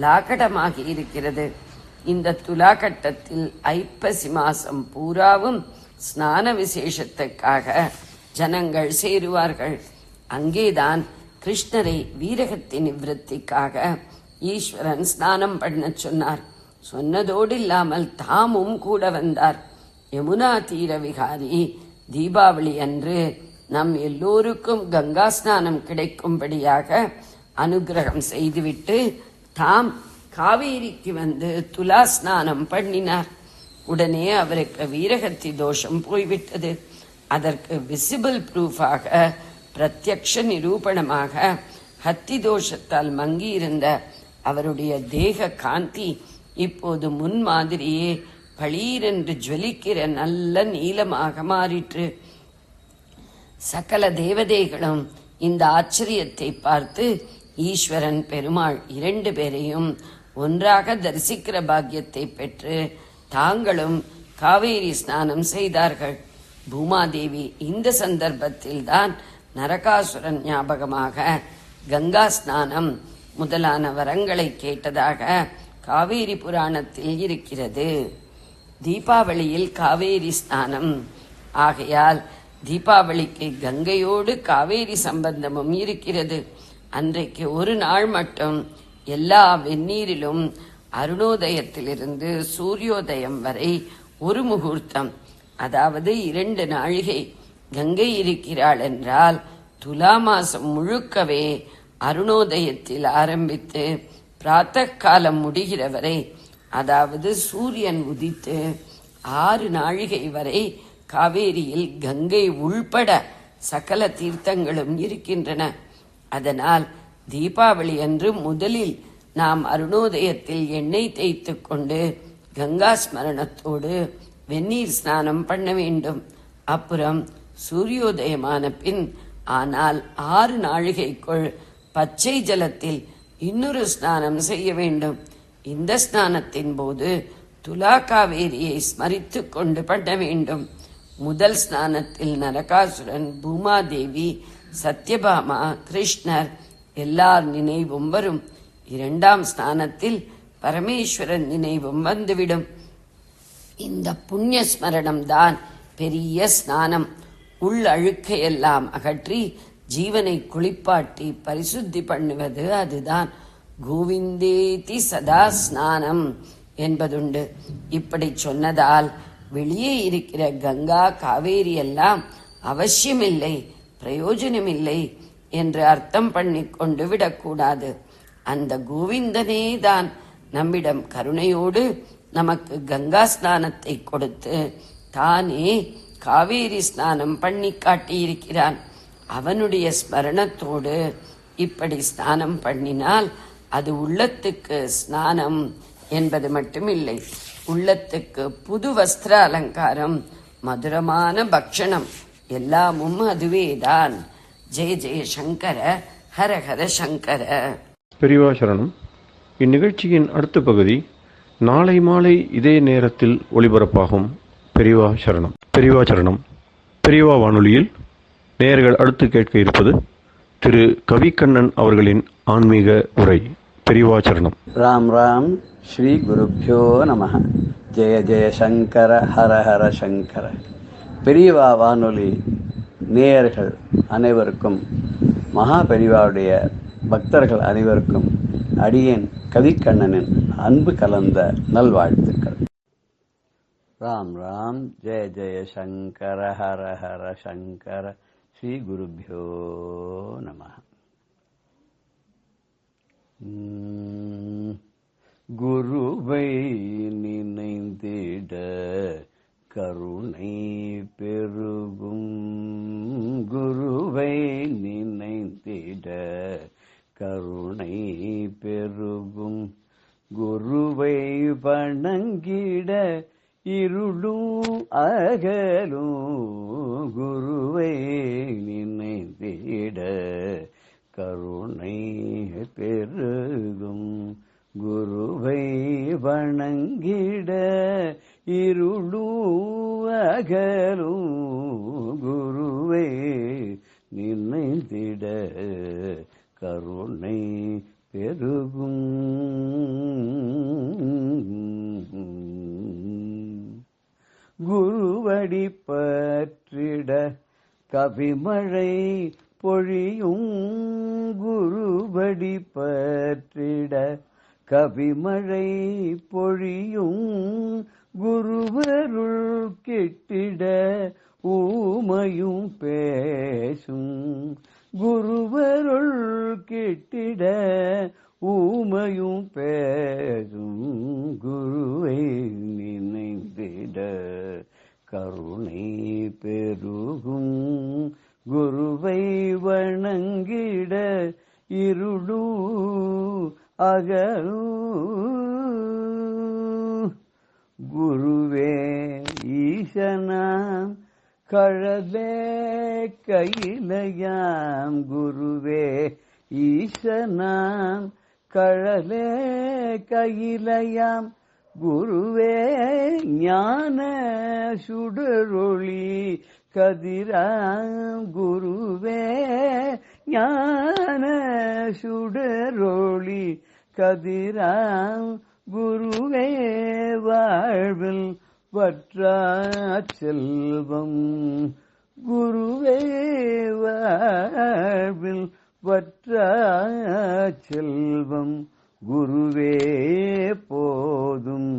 லாகடமாகி இருக்கிறது. இந்த துலாகட்டத்தில் ஐப்பசி மாசம் பூராவும் ஸ்நான விசேஷத்துக்காக ஜனங்கள் சேருவார்கள். அங்கேதான் கிருஷ்ணரை வீரகத்தி நிவர்த்திக்காக ஈஸ்வரன் ஸ்நானம் பண்ண சொன்னார். சொன்னதோடு இல்லாமல் தாமும் கூட வந்தார். யமுனா தீர விகாரி தீபாவளி அன்று நம் எல்லோருக்கும் கங்கா ஸ்நானம் கிடைக்கும்படியாக அனுகிரகம் செய்துவிட்டு தாம் காவேரிக்கு வந்து துலா ஸ்நானம் பண்ணினார். உடனே அவருக்கு வீரகத்தி தோஷம் போய்விட்டது. அதற்கு விசிபிள் ப்ரூஃபாக, பிரத்யக்ஷ நிரூபணமாக ஹத்தி தோஷத்தால் மங்கியிருந்த அவருடைய தேக காந்தி இப்போது முன்மாதிரியே பளீரென்று ஜுவலிக்கிற நல்ல நீலமாக மாறிற்று. சகல தேவதைகளும் இந்த ஆச்சரியத்தை பார்த்து ஈஸ்வரன், பெருமாள் 2 பேரையும் ஒன்றாக தரிசிக்கிற பாக்கியத்தை பெற்று தாங்களும் காவேரி ஸ்நானம் செய்தார்கள். பூமாதேவி இந்த சந்தர்ப்பத்தில் தான் நரகாசுரன் ஞாபகமாக கங்கா ஸ்நானம் முதலான வரங்களை கேட்டதாக காவேரி புராணத்தில் இருக்கிறது. தீபாவளியில் காவேரி ஸ்நானம் ஆகையால் தீபாவளிக்கு கங்கையோடு காவேரி சம்பந்தமும் இருக்கிறது. அன்றைக்கு ஒரு நாள் மட்டும் எல்லா வெந்நீரிலும் அருணோதயத்திலிருந்து சூரியோதயம் வரை ஒரு முகூர்த்தம், அதாவது 2 நாழிகை கங்கை இருக்கிறாள் என்றால் துலா மாசம் முழுக்கவே அருணோதயத்தில் ஆரம்பித்து பிராத்தக் காலம் முடிகிற வரை, அதாவது சூரியன் உதித்து 6 நாழிகை வரை காவேரியில் கங்கை உள்பட சகல தீர்த்தங்களும் இருக்கின்றன. அதனால் தீபாவளி அன்று முதலில் நாம் அருணோதயத்தில் எண்ணெய் தேய்த்து கொண்டு கங்கா ஸ்மரணத்தோடு வெந்நீர் ஸ்நானம் பண்ண வேண்டும். அப்புறம் சூரியோதயமான பின், ஆனால் 6 நாழிகைக்குள் பச்சை ஜலத்தில் இன்னொரு ஸ்நானம் செய்ய வேண்டும். இந்த ஸ்நானத்தின் போது துலா காவேரியை ஸ்மரித்து கொண்டு பண்ண வேண்டும். முதல் ஸ்நானத்தில் நரகாசுரன், பூமாதேவி, சத்யபாமா, கிருஷ்ணர் எல்லார் நினைவும் வரும். 2ஆம் ஸ்நானத்தில் பரமேஸ்வரன் நினைவும் வந்துவிடும். இந்த புண்ணிய ஸ்மரணம் தான் பெரிய ஸ்நானம். உள் அழுக்கையெல்லாம் அகற்றி ஜீவனை குளிப்பாட்டி பரிசுத்தி பண்ணுவது அதுதான். கோவிந்தேதி சதா ஸ்நானம் என்பதுண்டு. இப்படி சொன்னதால் வெளியே இருக்கிற கங்கா, காவேரி எல்லாம் அவசியமில்லை, பிரயோஜனமில்லை என்று அர்த்தம் பண்ணி கொண்டு விடக்கூடாது. அந்த கோவிந்தனே தான் நம்மிடம் கருணையோடு நமக்கு கங்கா ஸ்நானத்தை கொடுத்து தானே காவேரி ஸ்நானம் பண்ணி காட்டியிருக்கிறான். அவனுடைய ஸ்மரணத்தோடு இப்படி ஸ்நானம் பண்ணினால் அது உள்ளத்துக்கு ஸ்நானம் என்பது மட்டுமில்லை, உள்ளத்துக்கு புது வஸ்திர அலங்காரம், மதுரமான பக்ஷணம் எல்லாமும் அதுவேதான். ஜெய ஜெய சங்கர, ஹர ஹர சங்கர.
பெரியவா சரணம். இந்நிகழ்ச்சியின் அடுத்த பகுதி நாளை மாலை இதே நேரத்தில் ஒளிபரப்பாகும். பெரியவா சரணம். பெரியவா சரணம். பெரியவா வானொலியில் நேயர்கள் அடுத்து கேட்க இருப்பது திரு கவிக்கண்ணன் அவர்களின் ஆன்மீக உரை. பெரியவா சரணம்.
ராம் ராம். ஸ்ரீ குருப்யோ நமஹ. ஜெய ஜெய சங்கர, ஹர ஹர சங்கர. பெரியவா வானொலி நேயர்கள் அனைவருக்கும், மகா பெரியவாவுடைய பக்தர்கள் அனைவருக்கும் அடியேன் கவிக்கண்ணனின் அன்பு கலந்த நல்வாழ்த்துக்கள். ராம் ராம். ஜெய ஜெய சங்கர, ஹர ஹர சங்கர. ஸ்ரீ குருப்யோ நமஹ. குருவை நினைந்திட கருணை பெருகும். குருவை நினைந்திட கருணை பெருகும். குருவை வணங்கிட இருளும் அகலும். குருவை நினைந்திட கருணை பெருகும். குருவை வணங்கிட இருளும் அகலும். குருவை நினைந்திட கருணை பெருகும். குருவடி பற்றிட கவிமழை பொழியும். குருவடி பற்றிட கவிமழை பொழியும். குருவருள் கெட்டிட ஊமையும் பேசும். குருவருள் கெட்டிட ஊமையும் பேசும். குருவை நினைந்திட கருணை பெருகும். ஈசனாம் கழலே கையிலையாம் குருவே ஈசனாம் கழலே கையிலையாம் குருவே ஞான சுடரொளி கதிராம் குருவே ஞான சுடரொளி கதிராம் குருவே வாழ்வில் வற்றா செல்வம் குருவே வாழ்வில் வற்றா செல்வம் குருவே போதும்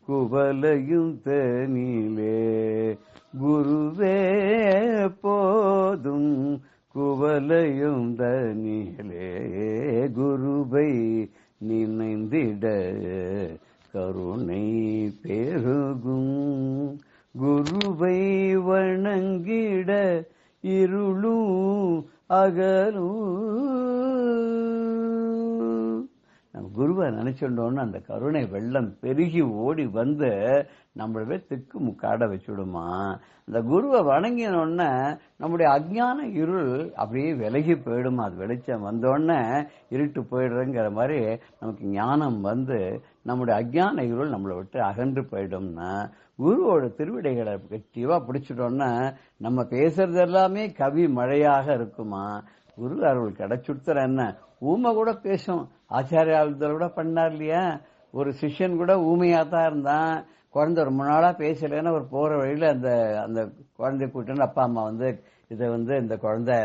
குவலையும் தனிலே குருவே போதும் குவலையும் தனிலே குருவை நினைந்திட கருணை பெருகும் குருவை வணங்கிட இருளும் அகலும். நம்ம குருவை நினைச்சுட்டோன்னு அந்த கருணை வெள்ளம் பெருகி ஓடி வந்து நம்மளவே திக்கு முக்காட வச்சுடுமா. அந்த குருவை வணங்கினோடனே நம்முடைய அஜ்ஞான இருள் அப்படியே விலகி போயிடுமா. அது வெளிச்சம் வந்தோடனே இருட்டு போயிடுறங்கிற மாதிரி நமக்கு ஞானம் வந்து நம்முடைய அஜ்ஞான இருள் நம்மளை விட்டு அகன்று போயிடும்னா குருவோட திருவிடைகளை கெட்டிவா பிடிச்சிட்டோம்னா நம்ம பேசுறது எல்லாமே கவி மழையாக இருக்குமா. குரு அருள் கிடைச்சுடுத்துற என்ன ஊமை கூட பேசும். ஆச்சாரியால் கூட பண்ணார் இல்லையா, ஒரு சிஷ்யன் கூட ஊமையா தான் இருந்தான். குழந்தை ரொம்ப நாளா பேசலன்னா ஒரு போற வழியில அந்த அந்த குழந்தைய கூட்டிட்டு அப்பா அம்மா வந்து இதை வந்து இந்த குழந்தை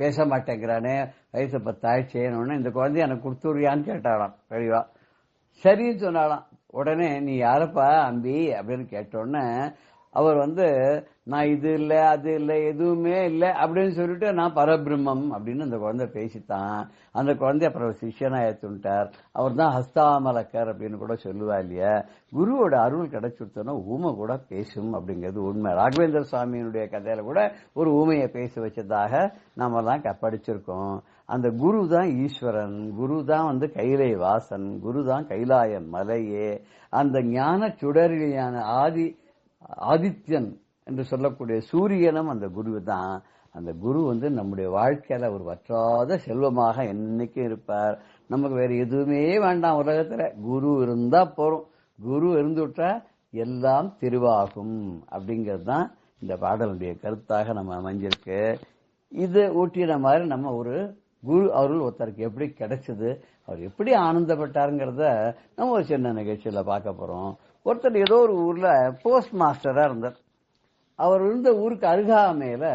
பேச மாட்டேங்கிறானே வயசு 10 ஆயிடுச்சேன்னு இந்த குழந்தைய எனக்கு கொடுத்துறியான்னு கேட்டாராம் பெரியவா. சரின்னு சொன்னாலாம். உடனே நீ யாரப்பா அம்பி அப்படின்னு கேட்டோடனே அவர் வந்து நான் இது இல்லை அது இல்லை எதுவுமே இல்லை அப்படின்னு சொல்லிட்டு நான் பரபிரம்மம் அப்படின்னு அந்த குழந்தை பேசித்தான். அந்த குழந்தை அப்புறம் சிஷ்யனா ஏற்றுட்டார். அவர் தான் ஹஸ்தாமலக்கர் அப்படின்னு கூட சொல்லுவா இல்லையா. குருவோட அருள் கிடைச்சுட்டோன்னா ஊமை கூட பேசும் அப்படிங்கிறது உண்மை. ராகவேந்திர சுவாமியினுடைய கதையில கூட ஒரு ஊமையை பேச வச்சதாக நாம தான் படிச்சிருக்கோம். அந்த குரு தான் ஈஸ்வரன், குரு தான் வந்து கைலை வாசன், குரு தான் கைலாய மலையே. அந்த ஞான சுடரியான ஆதித்யன் என்று சொல்லக்கூடிய சூரியனும் அந்த குரு தான். அந்த குரு வந்து நம்முடைய வாழ்க்கையில ஒரு வற்றாத செல்வமாக என்னைக்கும் இருப்பார். நமக்கு வேற எதுவுமே வேண்டாம் உலகத்துல, குரு இருந்தா போறோம். குரு இருந்துட்டா எல்லாம் திருவாகும் அப்படிங்கிறது தான் இந்த பாடலுடைய கருத்தாக நம்ம அமைஞ்சிருக்கு. இது ஊட்டின மாதிரி நம்ம ஒரு குரு அருள் ஒருத்தருக்கு எப்படி கிடைச்சது, அவர் எப்படி ஆனந்தப்பட்டாருங்கிறத நம்ம ஒரு சின்ன நிகழ்ச்சியில பார்க்க போறோம். ஒருத்தர் ஏதோ ஒரு ஊர்ல போஸ்ட் மாஸ்டரா இருந்தார். அவர் இருந்த ஊருக்கு அருகாமையில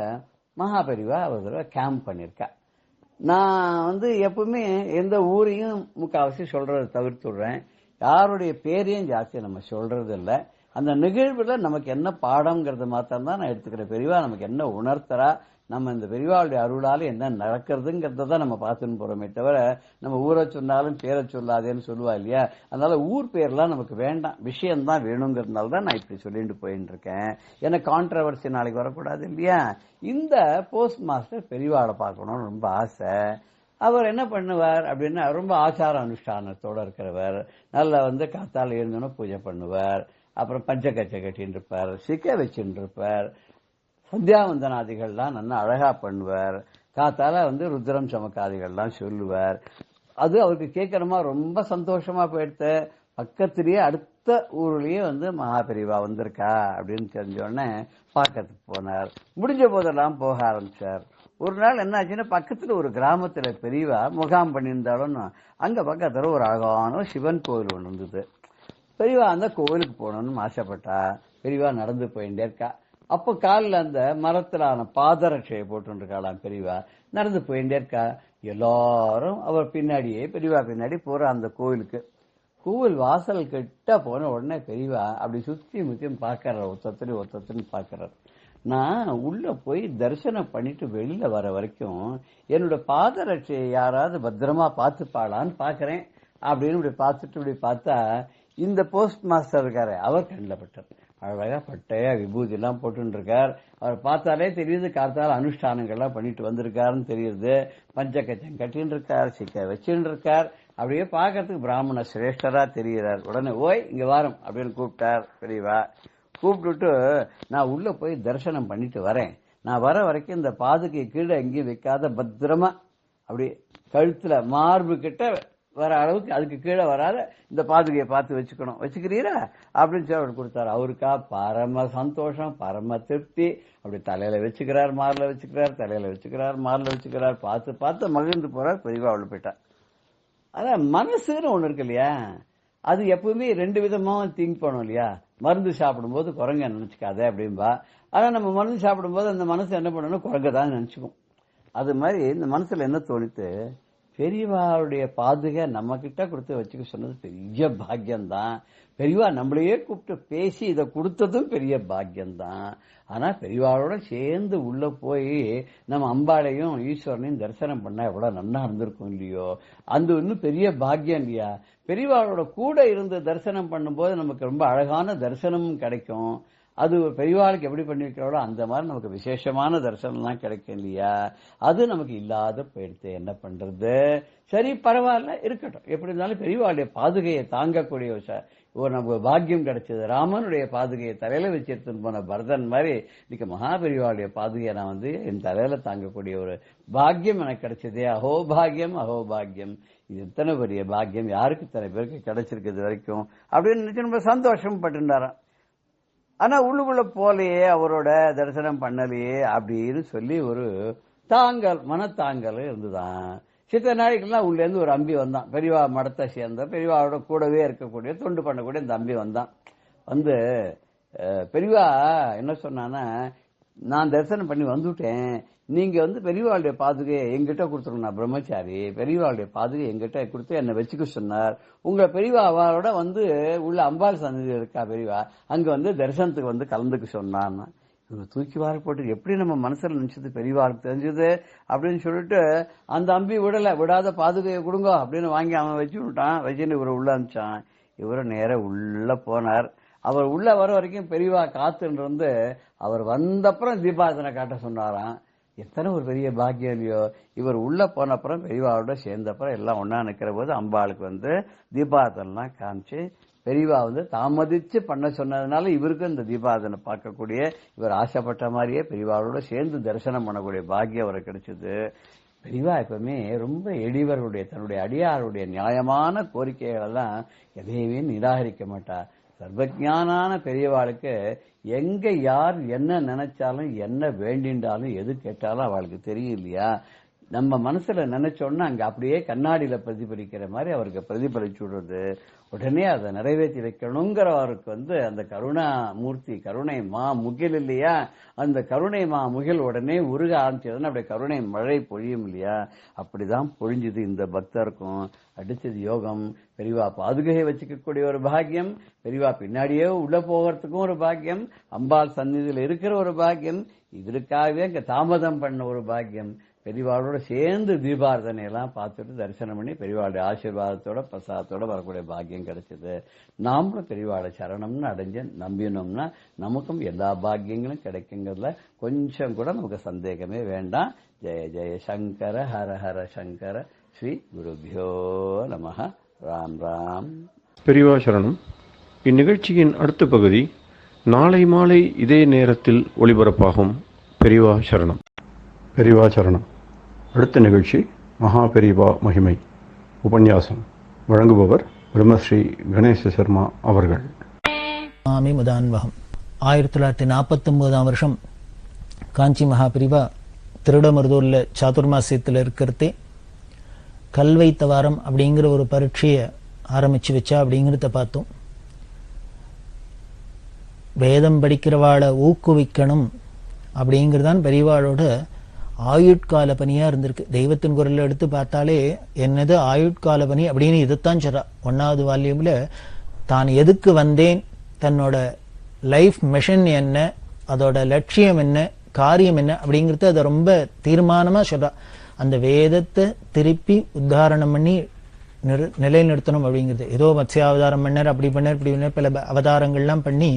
மகாபெரிவா அவர் கேம்ப் பண்ணிருக்கா. நான் வந்து எப்பவுமே எந்த ஊரையும் முக்கால்வாசி சொல்றதை தவிர்த்து விடுறேன். யாருடைய பேரையும் ஜாஸ்தி நம்ம சொல்றது இல்லை. அந்த நிகழ்வுல நமக்கு என்ன பாடம்ங்கிறது மாத்திரம் தான் நான் எடுத்துக்கிறேன். பெரியவா நமக்கு என்ன உணர்த்தரா, நம்ம இந்த பெரியவாளுடைய அருளால என்ன நடக்கிறதுங்கிறத தான் நம்ம பார்த்துன்னு போறோமே தவிர நம்ம ஊரை சொன்னாலும் பேரை சொல்லாதேன்னு சொல்லுவா இல்லையா. அதனால ஊர் பேர்லாம் நமக்கு வேண்டாம், விஷயம்தான் வேணுங்கிறதுனால தான் நான் இப்படி சொல்லிட்டு போயிட்டு இருக்கேன். ஏன்னா கான்ட்ரவர்சி நாளைக்கு வரக்கூடாது இல்லையா. இந்த போஸ்ட் மாஸ்டர் பெரியவாளை பார்க்கணும்னு ரொம்ப ஆசை. அவர் என்ன பண்ணுவார் அப்படின்னா ரொம்ப ஆச்சார அனுஷ்டானத்தோட இருக்கிறவர். நல்லா வந்து காத்தால எழுந்தோன்னு பூஜை பண்ணுவார். அப்புறம் பஞ்சகச்சை கட்டின்னு இருப்பார், சிக்க வச்சுட்டு இருப்பார், சந்தியாவந்தனாதிகள்லாம் நல்லா அழகா பண்ணுவார். காத்தால வந்து ருத்ரம் சமக்காதிகள்லாம் சொல்லுவார். அது அவருக்கு கேட்கறமா ரொம்ப சந்தோஷமா போயிடுத்து. பக்கத்திலேயே அடுத்த ஊர்லயே வந்து மகாபெரிவா வந்திருக்கா அப்படின்னு தெரிஞ்சோடனே பார்க்கறதுக்கு போனார். முடிஞ்ச போதெல்லாம் போக ஆரம்பிச்சார். ஒரு நாள் என்ன ஆச்சுன்னா பக்கத்துல ஒரு கிராமத்துல பெரியவா முகாம் பண்ணியிருந்தாலும் அங்க பக்கத்துல ஒரு அழகான சிவன் கோவில் ஒன்று இருந்தது. பெரியவா அந்த கோவிலுக்கு போகணும்னு ஆசைப்பட்டா. பெரியவா நடந்து போயிட்டே இருக்கா. அப்போ காலில் அந்த மரத்திலான பாதரட்சையை போட்டுருக்காளாம். பெரியவா நடந்து போயிட்டே இருக்கா. எல்லாரும் அவர் பின்னாடியே பெரியவா பின்னாடி போற அந்த கோவிலுக்கு. கோவில் வாசல் கிட்ட போன உடனே பெரியவா அப்படி சுத்தி முத்தியும் பாக்கிறார், ஒருத்தத்துன்னு பாக்கிறார். நான் உள்ள போய் தரிசனம் பண்ணிட்டு வெளியில வர வரைக்கும் என்னோட பாதரட்சையை யாராவது பத்திரமா பார்த்துப்பாளான்னு பாக்குறேன் அப்படின்னு இப்படி பார்த்துட்டு இப்படி பார்த்தா இந்த போஸ்ட் மாஸ்டர் இருக்காரு, அவர் கண்ணில் பட்டார். அழகா பட்டையா விபூதி எல்லாம் போட்டு இருக்கார். அவர் பார்த்தாலே தெரியுது காத்தால அனுஷ்டானங்கள்லாம் பண்ணிட்டு வந்திருக்காருன்னு தெரியுது. பஞ்சகச்சம் கட்டின்னு இருக்கார், சிக்க வச்சுன்னு இருக்கார். அப்படியே பார்க்கறதுக்கு பிராமண சிரேஷ்டரா தெரிகிறார். உடனே ஓய் இங்க வாரம் அப்படின்னு கூப்பிட்டார் பெரியவா. கூப்பிட்டுட்டு நான் உள்ள போய் தரிசனம் பண்ணிட்டு வரேன், நான் வர வரைக்கும் இந்த பாதுகை கீழே எங்கேயும் வைக்காத பத்திரமா அப்படி கழுத்துல மார்பு கிட்ட வர அளவுக்கு அதுக்கு கீழே வராத இந்த பாதுகையை பார்த்து வச்சுக்கணும், வச்சுக்கிறீரா அப்படின்னு சொல்லி அவர் கொடுத்தாரு. அவருக்கா பரம சந்தோஷம், பரம திருப்தி. அப்படி தலையில வச்சுக்கிறார், மார்ல வச்சுக்கிறார், தலையில வச்சுக்கிறார், மார்ல வச்சுக்கிறார், பார்த்து பார்த்து மகிழ்ந்து போறார். பெரியவா அவள் போயிட்டார். அதான் மனசுன்னு ஒண்ணு இருக்கு இல்லையா, அது எப்பவுமே ரெண்டு விதமா திங்க் பண்ணும் இல்லையா. மருந்து சாப்பிடும்போது குரங்க நினைச்சுக்காத அப்படின்பா. ஆனா நம்ம மருந்து சாப்பிடும்போது அந்த மனசு என்ன பண்ணணும், குரங்க தான் நினைச்சுக்கும். அது மாதிரி இந்த மனசுல என்ன தோணித்து, பெரியவாருடைய பாதுகை நம்ம கிட்ட கொடுத்து வச்சுக்க சொன்னது பெரிய பாக்கியம்தான். பெரியவா நம்மளையே கூப்பிட்டு பேசி இதை கொடுத்ததும் பெரிய பாக்கியம்தான். ஆனா பெரியவாரோட சேர்ந்து உள்ள போய் நம்ம அம்பாளையும் ஈஸ்வரனையும் தரிசனம் பண்ணா எவ்வளவு நன்னா இருந்திருக்கும் இல்லையோ, அந்த இன்னும் பெரிய பாக்கியம் இல்லையா. பெரியவாரோட கூட இருந்து தரிசனம் பண்ணும்போது நமக்கு ரொம்ப அழகான தரிசனமும் கிடைக்கும். அது பெரியவாளுக்கு எப்படி பண்ணி வைக்கிறோட அந்த மாதிரி நமக்கு விசேஷமான தரிசனம்லாம் கிடைக்கும் இல்லையா. அது நமக்கு இல்லாத போயிடுத்து, என்ன பண்றது. சரி பரவாயில்ல இருக்கட்டும், எப்படி இருந்தாலும் பெரியவாளுடைய பாதுகையை தாங்கக்கூடிய ஒரு நமக்கு பாக்கியம் கிடைச்சது. ராமனுடைய பாதுகையை தலையில வச்சு எடுத்துன்னு போன பரதன் மாதிரி இன்னைக்கு மகாபெரிவாளுடைய பாதுகையை நான் என் தலையில தாங்கக்கூடிய ஒரு பாக்கியம் எனக்கு கிடைச்சதே. அஹோபாகியம் அஹோபாகியம். இது இத்தனை பெரிய பாக்கியம் யாருக்கு இத்தனை பேருக்கு கிடைச்சிருக்கு வரைக்கும் அப்படின்னு நினைச்சு ரொம்ப சந்தோஷம் பட்டுண்டாராம். ஆனா உள்ளுக்குள்ள போலையே, அவரோட தரிசனம் பண்ணலையே அப்படின்னு சொல்லி ஒரு தாங்கல், மனத்தாங்கல் இருந்துதான். சித்த நாளைக்கெல்லாம் உள்ள இருந்து ஒரு அம்பி வந்தான். பெரியவா மடத்தை சேர்ந்த பெரியவாவோட கூடவே இருக்கக்கூடிய தொண்டு பண்ணக்கூடிய இந்த அம்பி வந்தான். வந்து பெரியவா என்ன சொன்னான்னா, நான் தரிசனம் பண்ணி வந்துட்டேன், நீங்க பெரியவாளுடைய பாதுகையை எங்கிட்ட கொடுத்துருங்க, நான் பிரம்மச்சாரி, பெரியவாளுடைய பாதுகை எங்கிட்ட கொடுத்து என்னை வச்சுக்க சொன்னார். உங்க பெரியவா அவளோட உள்ள அம்பாள் சன்னதி இருக்கா பெரியவா, அங்க தரிசனத்துக்கு கலந்துக்க சொன்னான்னு. இவங்க தூக்கி வார போட்டு எப்படி நம்ம மனசுல நினைச்சது பெரியவாளுக்கு தெரிஞ்சது அப்படின்னு சொல்லிட்டு அந்த அம்பி விடாத பாதுகையை கொடுங்க அப்படின்னு வாங்கி அவன் வச்சு விட்டான். வச்சுன்னு இவரை உள்ள அனுப்பிச்சான். இவரை நேர உள்ள போனார். அவர் உள்ள வர வரைக்கும் பெரியவா காத்துன்னு அவர் வந்தப்புறம் தீபாரதனை காட்ட சொன்னாராம். எத்தனை ஒரு பெரிய பாக்கியம் இல்லையோ. இவர் உள்ள போன அப்புறம் பெரியவாவோட சேர்ந்தப்புறம் எல்லாம் ஒன்னா நிக்கிற போது அம்பாளுக்கு தீபாரதன்லாம் காமிச்சு பெரியவா தாமதிச்சு பண்ண சொன்னதுனால இவருக்கு இந்த தீபாரதனை பார்க்கக்கூடிய, இவர் ஆசைப்பட்ட மாதிரியே பெரியவாவோட சேர்ந்து தரிசனம் பண்ணக்கூடிய பாக்கியம் அவருக்கு கிடைச்சது. பெரியவா எப்பவுமே ரொம்ப எளிவர்களுடைய தன்னுடைய அடியாருடைய நியாயமான கோரிக்கைகள் எல்லாம் எதையுமே நிராகரிக்க மாட்டார். சர்வஜானான பெரியவாளுக்கு எங்க யார் என்ன நினைச்சாலும் என்ன வேண்டின்றாலும் எது கேட்டாலும் அவளுக்கு தெரியும் இல்லையா. நம்ம மனசுல நினைச்சோன்னா அங்க அப்படியே கண்ணாடியில பிரதிபலிக்கிற மாதிரி அவருக்கு பிரதிபலிச்சு விடுறது. உடனே அதை நிறைவேற்றி வைக்கணுங்கிற அவருக்கு அந்த கருணா மூர்த்தி, கருணை மா முகில் இல்லையா, அந்த கருணை மா முகில் உடனே உருக ஆரம்பிச்சதுன்னா அப்படியே கருணை மழை பொழியும் இல்லையா. அப்படிதான் பொழிஞ்சுது இந்த பக்தருக்கும். அடுத்தது யோகம். பெரியவா பாதுகையை வச்சுக்கக்கூடிய ஒரு பாக்கியம், பெரியவா பின்னாடியே உள்ள போகிறதுக்கும் ஒரு பாக்கியம், அம்பாள் சந்நிதியில் இருக்கிற ஒரு பாக்கியம், இதற்காகவே அங்க தாமதம் பண்ண ஒரு பாக்கியம். பெரியவாளோட சேர்ந்து தீபாரதனை எல்லாம் பார்த்துட்டு தரிசனம் பண்ணி பெரியவாளுடைய ஆசீர்வாதத்தோட பிரசாதத்தோட வரக்கூடிய பாக்கியம் கிடைச்சது. நாமளும் பெரியவாளை சரணம்னு அடைஞ்சு நம்பினோம்னா நமக்கும் எல்லா பாக்கியங்களும் கிடைக்குங்கிறதுல கொஞ்சம் கூட நமக்கு சந்தேகமே வேண்டாம். ஜெய ஜெய சங்கர ஹர ஹர சங்கர ஸ்ரீ குருபியோ நமஹ. ராம் ராம்.
பெரியவா சரணம். இந்நிகழ்ச்சியின் அடுத்த பகுதி நாளை மாலை இதே நேரத்தில் ஒளிபரப்பாகும். பெரியவா சரணம். பெரியவா சரணம். அடுத்த நிகழ்ச்சி மகா பெரியவா மகிமை உபன்யாசம். வழங்குபவர் பிரம்மஸ்ரீ கணேச சர்மா அவர்கள்.
சுவாமி முதான்வகம். 1949 வருஷம் காஞ்சி மகாபிரிவா திருடமருதூர்ல சாதுர்மாசியத்தில் இருக்கிறதே கல்வைத்தவாரம் அப்படிங்கிற ஒரு பரீட்சையை ஆரம்பிச்சு வச்சா அப்படிங்கிறத பார்த்தோம். வேதம் படிக்கிறவாளை ஊக்குவிக்கணும் அப்படிங்கிறதான் பெரியவாளோட ஆயுட்கால பணியா இருந்திருக்கு. தெய்வத்தின் குரல் எடுத்து பார்த்தாலே என்னது ஆயுட்கால பணி அப்படின்னு இதுதான் சொல்றா. 1வது வால்யூம்ல தான் எதுக்கு வந்தேன், தன்னோட லைஃப் மிஷன் என்ன, அதோட லட்சியம் என்ன, காரியம் என்ன அப்படிங்கறது அதை ரொம்ப தீர்மானமா சொல்றா. அந்த வேதத்தை திருப்பி உத்தாரணம் பண்ணி நிலைநிறுத்தணும் அப்படிங்கிறது. ஏதோ மத்ஸ்யாவதாரம் பண்ணார், அப்படி பண்ணார், இப்படி பண்ணார், பல அவதாரங்கள்லாம் பண்ணி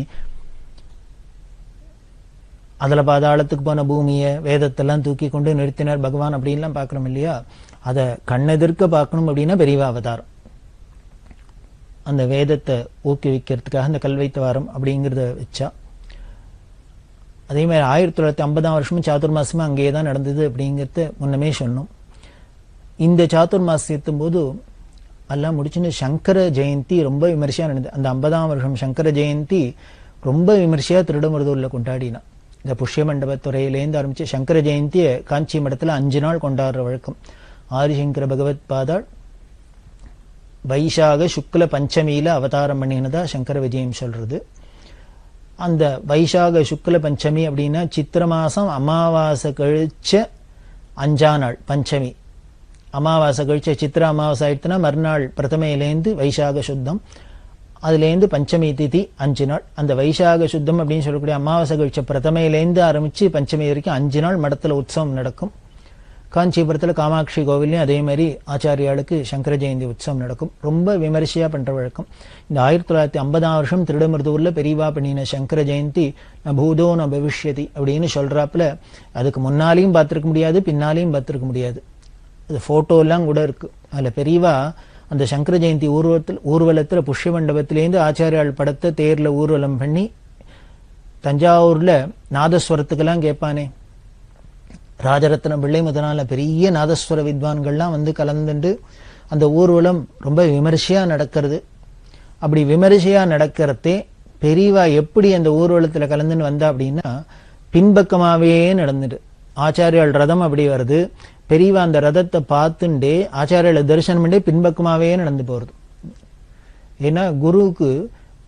அதுல பாதாளத்துக்கு போன பூமியை வேதத்தெல்லாம் தூக்கி கொண்டு நிறுத்தினார் பகவான் அப்படின்லாம் பாக்குறோம் இல்லையா. அதை கண்ணெதிர்க்க பார்க்கணும் அப்படின்னா பெரியவா அவதாரம். அந்த வேதத்தை ஊக்குவிக்கிறதுக்காக அந்த கல்வைத்தவாரம் அப்படிங்கிறத வச்சா அதே மாதிரி 1950 வருஷமும் சாதுர்மாசமும் அங்கேயே தான் நடந்தது அப்படிங்கிறத முன்னமே சொன்னோம். இந்த சாதுர்மாசியத்தும் போது எல்லாம் முடிச்சுன்னு சங்கர ஜெயந்தி ரொம்ப விமர்சையாக நடந்தது. அந்த 50ஆம் வருஷம் சங்கர ஜெயந்தி ரொம்ப விமர்சையாக திருடமருதூரில் கொண்டாடினா. இந்த புஷ்ய மண்டபத்துறையிலேருந்து ஆரம்பிச்சு சங்கர ஜெயந்தியை காஞ்சி மடத்தில் 5 நாள் கொண்டாடுற வழக்கம். ஆதிசங்கர பகவத் பாதாள் வைசாக சுக்ல பஞ்சமியில அவதாரம் பண்ணினதா சங்கர விஜயம் சொல்றது. அந்த வைசாக சுக்ல பஞ்சமி அப்படின்னா சித்திர மாசம் அமாவாசை கழிச்ச 5ஆம் நாள் பஞ்சமி. அமாவாசை கழிச்ச சித்திர அமாவாசை ஆயிடுச்சுன்னா மறுநாள் பிரதமையிலேருந்து வைசாக சுத்தம், அதுலேருந்து பஞ்சமி திதி 5 நாள். அந்த வைசாக சுத்தம் அப்படின்னு சொல்லக்கூடிய அமாவாசை கழிச்ச பிரதமையிலேருந்து ஆரம்பிச்சு பஞ்சமி வரைக்கும் 5 நாள் மடத்துல உற்சவம் நடக்கும். காஞ்சிபுரத்தில் காமாட்சி கோவிலையும் அதே மாதிரி ஆச்சாரியாளுக்கு சங்கர ஜெயந்தி உற்சவம் நடக்கும். ரொம்ப விமரிசையா பண்ற வழக்கம். இந்த 1950ஆம் வருஷம் திருடமிருதூர்ல பெரியவா பண்ணின சங்கர ஜெயந்தி ந பூதோ ந பவிஷ்யதி அப்படின்னு சொல்றாப்புல அதுக்கு முன்னாலையும் பார்த்திருக்க முடியாது, பின்னாலையும் பார்த்திருக்க முடியாது. அது போட்டோ எல்லாம் கூட இருக்கு. அதுல பெரியவா அந்த சங்கர ஜெயந்தி ஊர்வலத்துல புஷ்ய மண்டபத்திலேருந்து ஆச்சாரியாள் படத்தை தேர்ல ஊர்வலம் பண்ணி தஞ்சாவூர்ல நாதஸ்வரத்துக்கெல்லாம் கேட்பானே ராஜரத்ன பிள்ளை முதலான பெரிய நாதஸ்வர வித்வான்கள்லாம் வந்து கலந்துண்டு அந்த ஊர்வலம் ரொம்ப விமரிசையா நடக்கிறது. அப்படி விமரிசையா நடக்கிறதே பெரியவா எப்படி அந்த ஊர்வலத்துல கலந்துன்னு வந்தா அப்படின்னா பின்பக்கமாவே நடந்துட்டு ஆச்சாரியால் ரதம் அப்படி வருது. பெரியவா அந்த ரதத்தை பார்த்துட்டே ஆச்சாரியால தரிசனம் பண்ணி பின்பக்கமாவே நடந்து போறது. ஏன்னா குருவுக்கு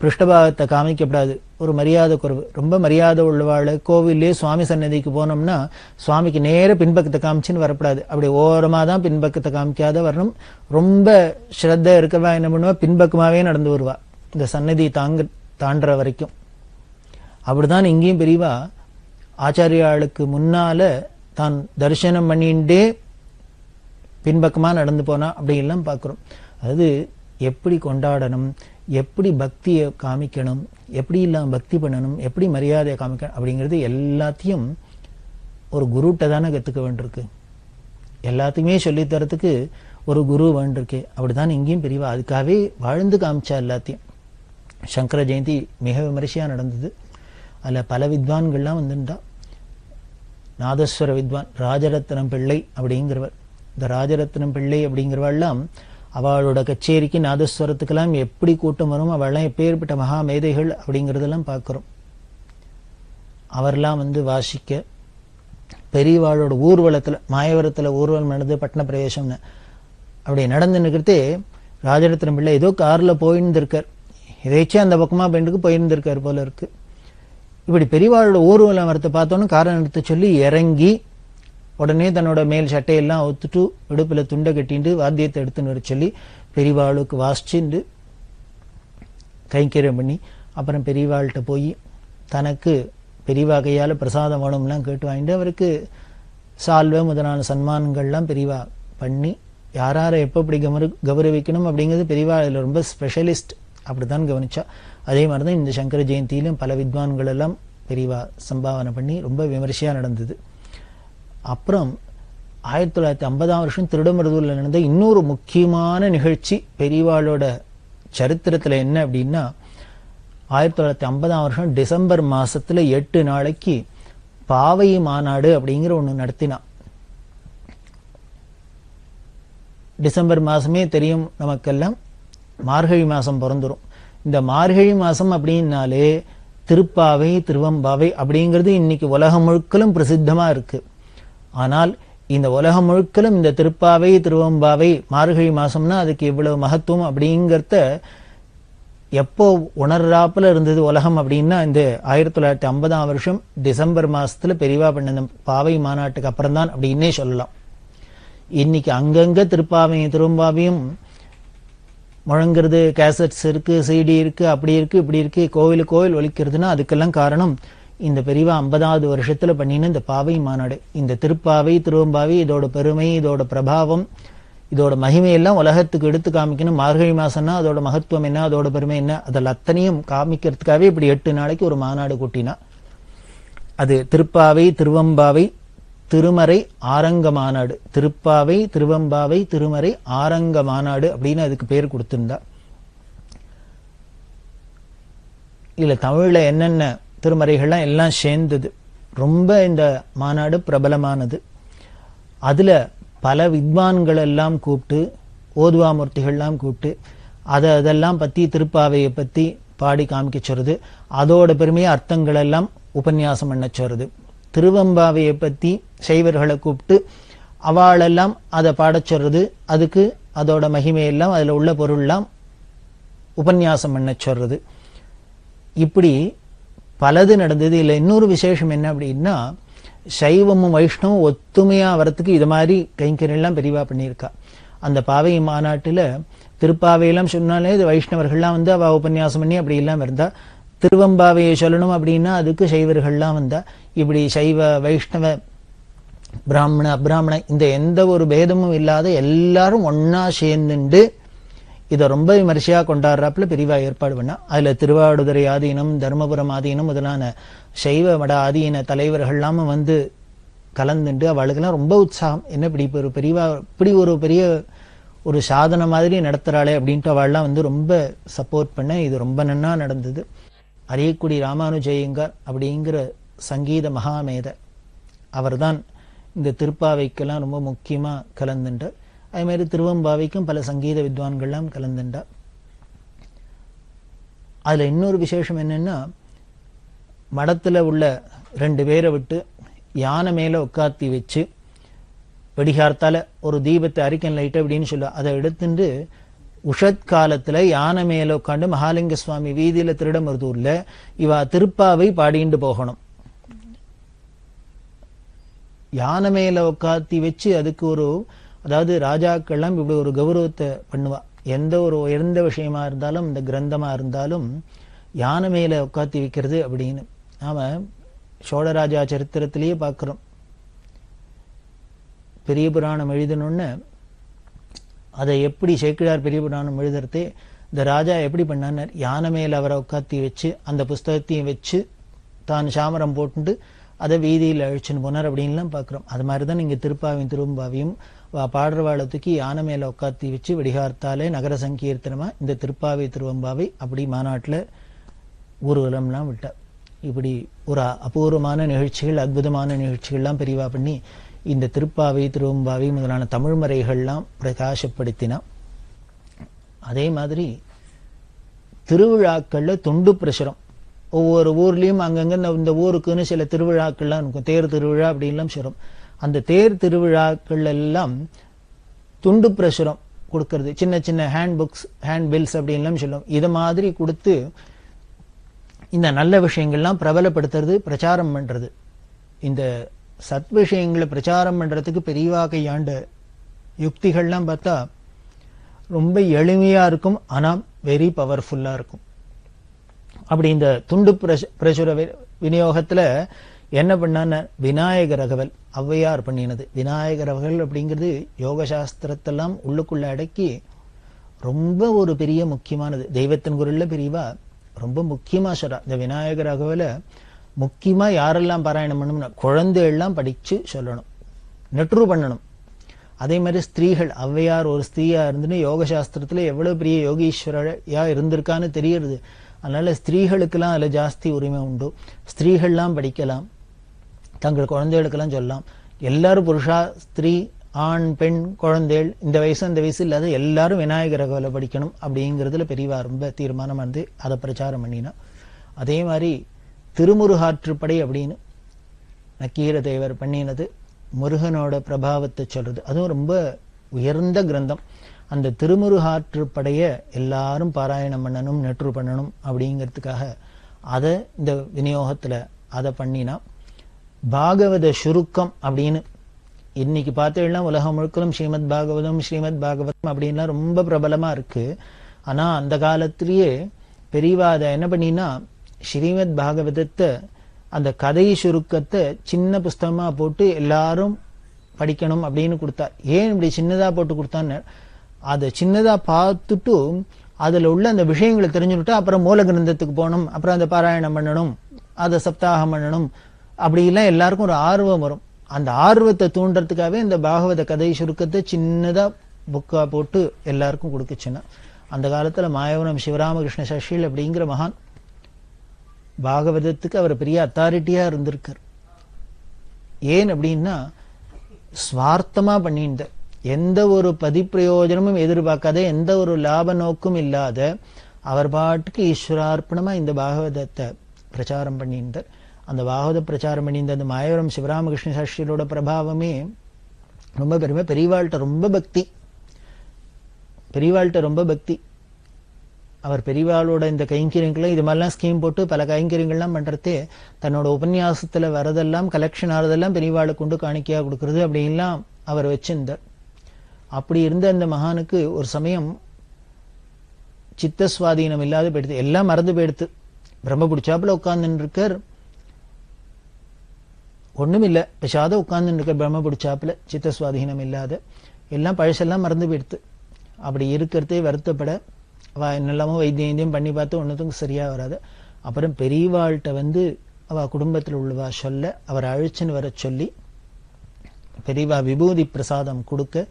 பிருஷ்டபாகத்தை காமிக்கப்படாது, ஒரு மரியாதை குறைவு. ரொம்ப மரியாதை உள்ளவாள் கோவிலே சுவாமி சன்னதிக்கு போனோம்னா சுவாமிக்கு நேர பின்பக்கத்தை காமிச்சுன்னு வரப்படாது, அப்படி ஓரமாக தான் பின்பக்கத்தை காமிக்காத வரணும். ரொம்ப ஸ்ரத்த இருக்கவா என்ன பண்ணுவா பின்பக்கமாவே நடந்து வருவா இந்த சன்னதி தாண்டுற வரைக்கும். அப்படிதான் இங்கேயும் பெரியவா ஆச்சாரியாளுக்கு முன்னால தான் தரிசனம் பண்ணிண்டே பின்பக்கமா நடந்து போனா அப்படியெல்லாம் பார்க்கிறோம். அது எப்படி கொண்டாடணும், எப்படி பக்தியை காமிக்கணும், எப்படி இல்லாம பக்தி பண்ணணும், எப்படி மரியாதையை காமிக்கணும் அப்படிங்கிறது எல்லாத்தையும் ஒரு குருட்ட தானே கத்துக்க வேண்டியிருக்கு. எல்லாத்தையுமே சொல்லித்தரத்துக்கு ஒரு குரு வேண்டியிருக்கு. அப்படிதான் இங்கேயும் பெரியவா அதுக்காகவே வாழ்ந்து காமிச்சா எல்லாத்தையும். சங்கர ஜெயந்தி மிக விமரிசையா நடந்தது. அதுல பல வித்வான்கள்லாம் வந்துட்டா. நாதஸ்வர வித்வான் ராஜரத்னம் பிள்ளை அப்படிங்கிறவர். இந்த ராஜரத்னம் பிள்ளை அப்படிங்கிறவெல்லாம் அவளோட கச்சேரிக்கு நாதஸ்வரத்துக்கெல்லாம் எப்படி கூட்டம் வரும், அவள்லாம் எப்பேற்பட்ட மகா மேதைகள் அப்படிங்கிறதெல்லாம் பார்க்கிறோம். அவர்லாம் வந்து வாசிக்க பெரியவாளோட ஊர்வலத்துல மாயவரத்துல ஊர்வலம் நடந்து பட்டண பிரவேசம்னு அப்படி நடந்து நிற்கிறதே ராஜரத்னம் பிள்ளை ஏதோ கார்ல போயிருந்திருக்கார், எதேச்சும் அந்த பக்கமா பெண்டுக்கு போயிருந்திருக்கார் போல இருக்கு. இப்படி பெரியவாளோட ஊர்வலம் வரத்தை பார்த்தோன்னு காரை நிறுத்த சொல்லி இறங்கி உடனே தன்னோட மேல் சட்டையெல்லாம் ஒத்துட்டு இடுப்புல துண்டை கட்டிட்டு வாத்தியத்தை எடுத்துன்னு வர சொல்லி பெரியவாளுக்கு வாசிச்சுண்டு கைங்கரியம் பண்ணி அப்புறம் பெரியவாள்கிட்ட போய் தனக்கு பெரியவா கையால பிரசாதம் வேணும்லாம் கேட்டு வாங்கிட்டு அவருக்கு சால்வை முதலான சன்மானங்கள்லாம் பெரியவா பண்ணி யாரை எப்படி கௌரவிக்கணும் அப்படிங்கிறது பெரியவா அதில் ரொம்ப ஸ்பெஷலிஸ்ட், அப்படித்தான் கவனிச்சா. அதே மாதிரிதான் இந்த சங்கர ஜெயந்தியிலும் பல வித்வான்கள் எல்லாம் பெரியவா சம்பாவனை பண்ணி ரொம்ப விமரிசையா நடந்தது. அப்புறம் 1950ஆம் வருஷம் திருடமருதூர்ல நடந்த இன்னொரு முக்கியமான நிகழ்ச்சி பெரியவாளோட சரித்திரத்துல என்ன அப்படின்னா 1950ஆம் வருஷம் டிசம்பர் மாசத்துல 8 நாளைக்கு பாவை மாநாடு அப்படிங்கிற ஒண்ணு நடத்தினா. டிசம்பர் மாசமே தெரியும் நமக்கெல்லாம், மார்கழி மாசம் பிறந்துரும். இந்த மார்கழி மாசம் அப்படின்னாலே திருப்பாவை திருவம்பாவை அப்படிங்கிறது இன்னைக்கு உலகம் முழுக்கலும் பிரசித்தமா இருக்கு. ஆனால் இந்த உலகம் முழுக்கலும் இந்த திருப்பாவை திருவம்பாவை மார்கழி மாசம்னா அதுக்கு இவ்வளவு மகத்துவம் அப்படிங்கிறத எப்போ உணர்றாப்புல இருந்தது உலகம் அப்படின்னா இந்த 1950ஆம் வருஷம் டிசம்பர் மாசத்துல பெரியவா பண்ண பாவை மாநாட்டுக்கு அப்புறம் தான் அப்படின்னே சொல்லலாம். இன்னைக்கு அங்கங்க திருப்பாவையும் திருவம்பாவையும் முழங்குறது, கேசட்ஸ் இருக்கு, சிடி இருக்கு, அப்படி இருக்கு இப்படி இருக்கு, கோவில் ஒலிக்கிறதுனா அதுக்கெல்லாம் காரணம் இந்த பெரியவா 50ஆவது வருஷத்துல பண்ணின இந்த பாவை மாநாடு. இந்த திருப்பாவை திருவம்பாவை இதோட பெருமை, இதோட பிரபாவம், இதோட மகிமையெல்லாம் உலகத்துக்கு எடுத்து காமிக்கணும். மார்கழி மாசம்னா அதோட மகத்துவம் என்ன, அதோட பெருமை என்ன, அதில் அத்தனையும் காமிக்கிறதுக்காகவே இப்படி 8 நாளைக்கு ஒரு மாநாடு கூட்டினா. அது திருப்பாவை திருவம்பாவை திருமறை ஆரங்க மாநாடு. திருப்பாவை திருவம்பாவை திருமறை ஆரங்க மாநாடு அப்படின்னு அதுக்கு பேர் கொடுத்திருந்தா. இல்ல தமிழ்ல என்னென்ன திருமறைகள்லாம் எல்லாம் சேர்ந்தது. ரொம்ப இந்த மாநாடு பிரபலமானது. அதுல பல வித்வான்கள் எல்லாம் கூப்பிட்டு, ஓதுவாமூர்த்திகள்லாம் கூப்பிட்டு அதெல்லாம் பத்தி திருப்பாவையை பத்தி பாடி காமிக்க சொல்றது. அதோட பெருமையை அர்த்தங்கள் எல்லாம் உபன்யாசம் பண்ண சொல்றது. திருவம்பாவையை பத்தி சைவர்களை கூப்பிட்டு அவளெல்லாம் அதை பாடச் சொல்றது. அதுக்கு அதோட மகிமையெல்லாம் அதுல உள்ள பொருள்லாம் உபன்யாசம் பண்ண சொல்றது. இப்படி பலது நடந்தது. இல்ல இன்னொரு விசேஷம் என்ன அப்படின்னா, சைவமும் வைஷ்ணவம் ஒத்துமையா வரத்துக்கு இது மாதிரி கைங்கரியெல்லாம் பெரிவா பண்ணியிருக்கா. அந்த பாவை மாநாட்டுல திருப்பாவையெல்லாம் சொன்னாலே இது வைஷ்ணவர்கள்லாம் வந்து அவ உபன்யாசம் பண்ணி அப்படி எல்லாம் இருந்தா. திருவம்பாவையை சொல்லணும் அப்படின்னா அதுக்கு சைவர்கள்லாம் வந்தா. இப்படி சைவ வைஷ்ணவ பிராமண அப்ராமண இந்த எந்த ஒரு பேதமும் இல்லாத எல்லாரும் ஒன்னா சேர்ந்துண்டு இதை ரொம்ப விமர்சையா கொண்டாடுறாப்புல பெரியவா ஏற்பாடு பண்ணா. அதுல திருவாவடுதுறை ஆதீனம், தர்மபுரம் ஆதீனம் முதலான சைவ மட ஆதீன தலைவர்கள்லாம் வந்து கலந்துண்டு அவளுக்கெல்லாம் ரொம்ப உற்சாகம். என்ன இப்படி ஒரு பெரியவா இப்படி ஒரு பெரிய ஒரு சாதனை மாதிரி நடத்துறாளே அப்படின்ட்டு அவள்லாம் வந்து ரொம்ப சப்போர்ட் பண்ண. இது ரொம்ப நன்னா நடந்தது. அரியக்குடி ராமானுஜயங்கர் அப்படிங்கிற சங்கீத மகாமேத அவர்தான் இந்த திருப்பாவைக்கெல்லாம் ரொம்ப முக்கியமா கலந்துட்டார். அதே மாதிரி திருவம்பாவைக்கும் பல சங்கீத வித்வான்கள்லாம் கலந்துட்டார். அதுல இன்னொரு விசேஷம் என்னன்னா, மடத்துல உள்ள 2 பேரை விட்டு யானை மேல உட்காத்தி வச்சு வெடிகார்த்தால ஒரு தீபத்தை அரிக்கன் லைட் அப்படின்னு சொல்ல அதை எடுத்துட்டு உஷத் காலத்துல யானை மேல உட்காந்து மகாலிங்க சுவாமி வீதியில திருடமருதூர்ல இவ திருப்பாவை பாடிண்டு போகணும். யானை மேல உட்காத்தி வச்சு அதுக்கு ஒரு, அதாவது ராஜாக்கள்லாம் இப்படி ஒரு கௌரவத்தை பண்ணுவா. எந்த ஒரு உயர்ந்த விஷயமா இருந்தாலும், இந்த கிரந்தமா இருந்தாலும் யானை மேல உட்காத்தி வைக்கிறது அப்படின்னு நாம சோழராஜா சரித்திரத்திலேயே பார்க்கிறோம். பெரிய புராணம் எழுதணும்னு அதை எப்படி சேக்கிழார் பெரிய புராணம் எழுதுறதே இந்த ராஜா எப்படி பண்ணார், யானை மேல அவரை உட்காத்தி வச்சு அந்த புஸ்தகத்தையும் வச்சு தான் சாமரம் போட்டு அதை வீதியில் அழிச்சுன்னு போனார் அப்படின்லாம் பார்க்குறோம். அது மாதிரிதான் இங்க திருப்பாவையும் திருவம்பாவையும் பாடுறவாளை தூக்கி யானை மேல உட்காத்தி வச்சு வெடிகார்த்தாலே நகர சங்கீர்த்தனமா இந்த திருப்பாவை திருவம்பாவை அப்படி மாநாட்டுல ஊர்வலம்லாம் விட்டார். இப்படி ஒரு அபூர்வமான நிகழ்ச்சிகள், அற்புதமான நிகழ்ச்சிகள்லாம் பெரிவா பண்ணி இந்த திருப்பாவை திருவம்பாவை முதலான தமிழ் மறைகள்லாம் பிரகாசப்படுத்தினா. அதே மாதிரி திருவிழாக்கள்ல தொண்டு பிரசுரம் ஒவ்வொரு ஊர்லயும் அங்கங்க இந்த ஊருக்குன்னு சில திருவிழாக்கள்லாம் இருக்கும். தேர் திருவிழா அப்படின்லாம் சொல்றோம். அந்த தேர் திருவிழாக்கள் எல்லாம் துண்டு பிரசுரம் கொடுக்கறது, சின்ன சின்ன ஹேண்ட் புக்ஸ், ஹேண்ட் பில்ஸ் அப்படின்லாம் சொல்லுவோம். இதை மாதிரி கொடுத்து இந்த நல்ல விஷயங்கள்லாம் பிரபலப்படுத்துறது, பிரச்சாரம் பண்றது. இந்த சத் விஷயங்களை பிரச்சாரம் பண்றதுக்கு பெரியவா கையாண்ட யுக்திகள்லாம் பார்த்தா ரொம்ப எளிமையா இருக்கும், ஆனா வெரி பவர்ஃபுல்லா இருக்கும். அப்படி இந்த துண்டு பிரசுர விநியோகத்துல என்ன பண்ணான்னு விநாயகர் அகவல் ஔவையார் பண்ணினது. விநாயகர் அகவல் அப்படிங்கிறது யோக சாஸ்திரத்தெல்லாம் உள்ளுக்குள்ள அடக்கி ரொம்ப ஒரு பெரிய முக்கியமானது. தெய்வத்தின் குரல்ல பெரியவா ரொம்ப முக்கியமா சொல்றா. இந்த விநாயகர் அகவல முக்கியமா யாரெல்லாம் பாராயணம் பண்ணணும்னா குழந்தைகள்லாம் படிச்சு சொல்லணும், நெட்ரு பண்ணணும். அதே மாதிரி ஸ்திரீகள், ஔவையார் ஒரு ஸ்திரீயா இருந்துன்னு யோக சாஸ்திரத்துல எவ்வளவு பெரிய யோகீஸ்வரையா இருந்திருக்கான்னு தெரியுது. அதனால ஸ்திரீகளுக்கெல்லாம் அதுல ஜாஸ்தி உரிமை உண்டு. ஸ்திரீகள்லாம் படிக்கலாம், தங்கள் குழந்தைகளுக்கெல்லாம் சொல்லலாம். எல்லாரும் புருஷா ஸ்திரீ ஆண் பெண் குழந்தைகள் இந்த வயசு அந்த வயசு இல்லாத எல்லாரும் விநாயகர் அகவலை படிக்கணும் அப்படிங்கிறதுல பெரியவா ரொம்ப தீர்மானம் வந்து அதை பிரச்சாரம் பண்ணினா. அதே மாதிரி திருமுருகாற்றுப்படை அப்படின்னு நக்கீர தேவர் பண்ணினது முருகனோட பிரபாவத்தை சொல்றது. அதுவும் ரொம்ப உயர்ந்த கிரந்தம். அந்த திருமுருகாற்றுப்படைய எல்லாரும் பாராயணம் பண்ணணும், நெற்று பண்ணணும் அப்படிங்கிறதுக்காக அதை இந்த விநியோகத்துல அதை பண்ணினா. பாகவத சுருக்கம் அப்படின்னு இன்னைக்கு பார்த்தீங்கன்னா உலகம் முழுக்கலும் ஸ்ரீமத் பாகவதம் ஸ்ரீமத் பாகவதம் அப்படின்லாம் ரொம்ப பிரபலமா இருக்கு. ஆனா அந்த காலத்திலேயே பெரியவா அதை என்ன பண்ணினா ஸ்ரீமத் பாகவதத்தை அந்த கதை சுருக்கத்தை சின்ன புஸ்தகமா போட்டு எல்லாரும் படிக்கணும் அப்படின்னு கொடுத்தார். ஏன் இப்படி சின்னதா போட்டு கொடுத்தான்னு அதை சின்னதா பார்த்துட்டு அதுல உள்ள அந்த விஷயங்களை தெரிஞ்சுட்டு அப்புறம் மூல கிரந்தத்துக்கு போகணும், அப்புறம் அந்த பாராயணம் பண்ணணும், அதை சப்தாகம் பண்ணணும், அப்படிலாம் எல்லாருக்கும் ஒரு ஆர்வம் வரும். அந்த ஆர்வத்தை தூண்டுறதுக்காகவே இந்த பாகவத கதை சுருக்கத்தை சின்னதா புக்கா போட்டு எல்லாருக்கும் கொடுக்குச்சுன்னா. அந்த காலத்துல மாயவரம் சிவராமகிருஷ்ண சஷில் அப்படிங்கிற மகான் பாகவதத்துக்கு அவர் பெரிய அத்தாரிட்டியா இருந்திருக்கார். ஏன் அப்படின்னா ஸ்வார்த்தமா பண்ணியிருந்த, எந்த ஒரு பதிப்பிரயோஜனமும் எதிர்பார்க்காத, எந்த ஒரு லாப நோக்கும் இல்லாத அவர் பாட்டுக்கு ஈஸ்வரார்ப்பணமா இந்த பாகவதத்தை பிரச்சாரம் பண்ணியிருந்தார். அந்த பாகவத பிரச்சாரம் பண்ணியிருந்த அந்த மாயவரம் சிவராமகிருஷ்ண சாஸ்திரியோட பிரபாவமே ரொம்ப பெருமை. பெரியவாள்கிட்ட ரொம்ப பக்தி. அவர் பெரியவாளோட இந்த கைங்கரியங்களை இது மாதிரிலாம் ஸ்கீம் போட்டு பல கைங்கரியங்கள்லாம் பண்றதே, தன்னோட உபன்யாசத்துல வரதெல்லாம் கலெக்ஷன் ஆறதெல்லாம் பெரியவாளை கொண்டு காணிக்கையா கொடுக்கறது அப்படின்லாம் அவர் வச்சிருந்தார். அப்படி இருந்த அந்த மகானுக்கு ஒரு சமயம் சித்த சுவாதீனம் இல்லாத போயிடுது, எல்லாம் மறந்து போயிடுத்து. பிரம்ம பிடிச்சாப்புல உட்கார்ந்துன்னு இருக்கார், ஒண்ணும் இல்ல, பேசாத உட்கார்ந்துன்னு இருக்க, பிரம்ம பிடிச்சாப்புல சித்த சுவாதீனம் இல்லாத, எல்லாம் பழசெல்லாம் மறந்து போயிடுத்து. அப்படி இருக்கிறதே வருத்தப்பட அவ என்னெல்லாமோ வைத்தியம் பண்ணி பார்த்து ஒன்னுக்கும் சரியா வராது. அப்புறம் பெரியவாள்கிட்ட வந்து அவ குடும்பத்தில் உள்ளவா சொல்ல, அவர் அழிச்சுன்னு வர சொல்லி பெரியவா விபூதி பிரசாதம் கொடுக்க,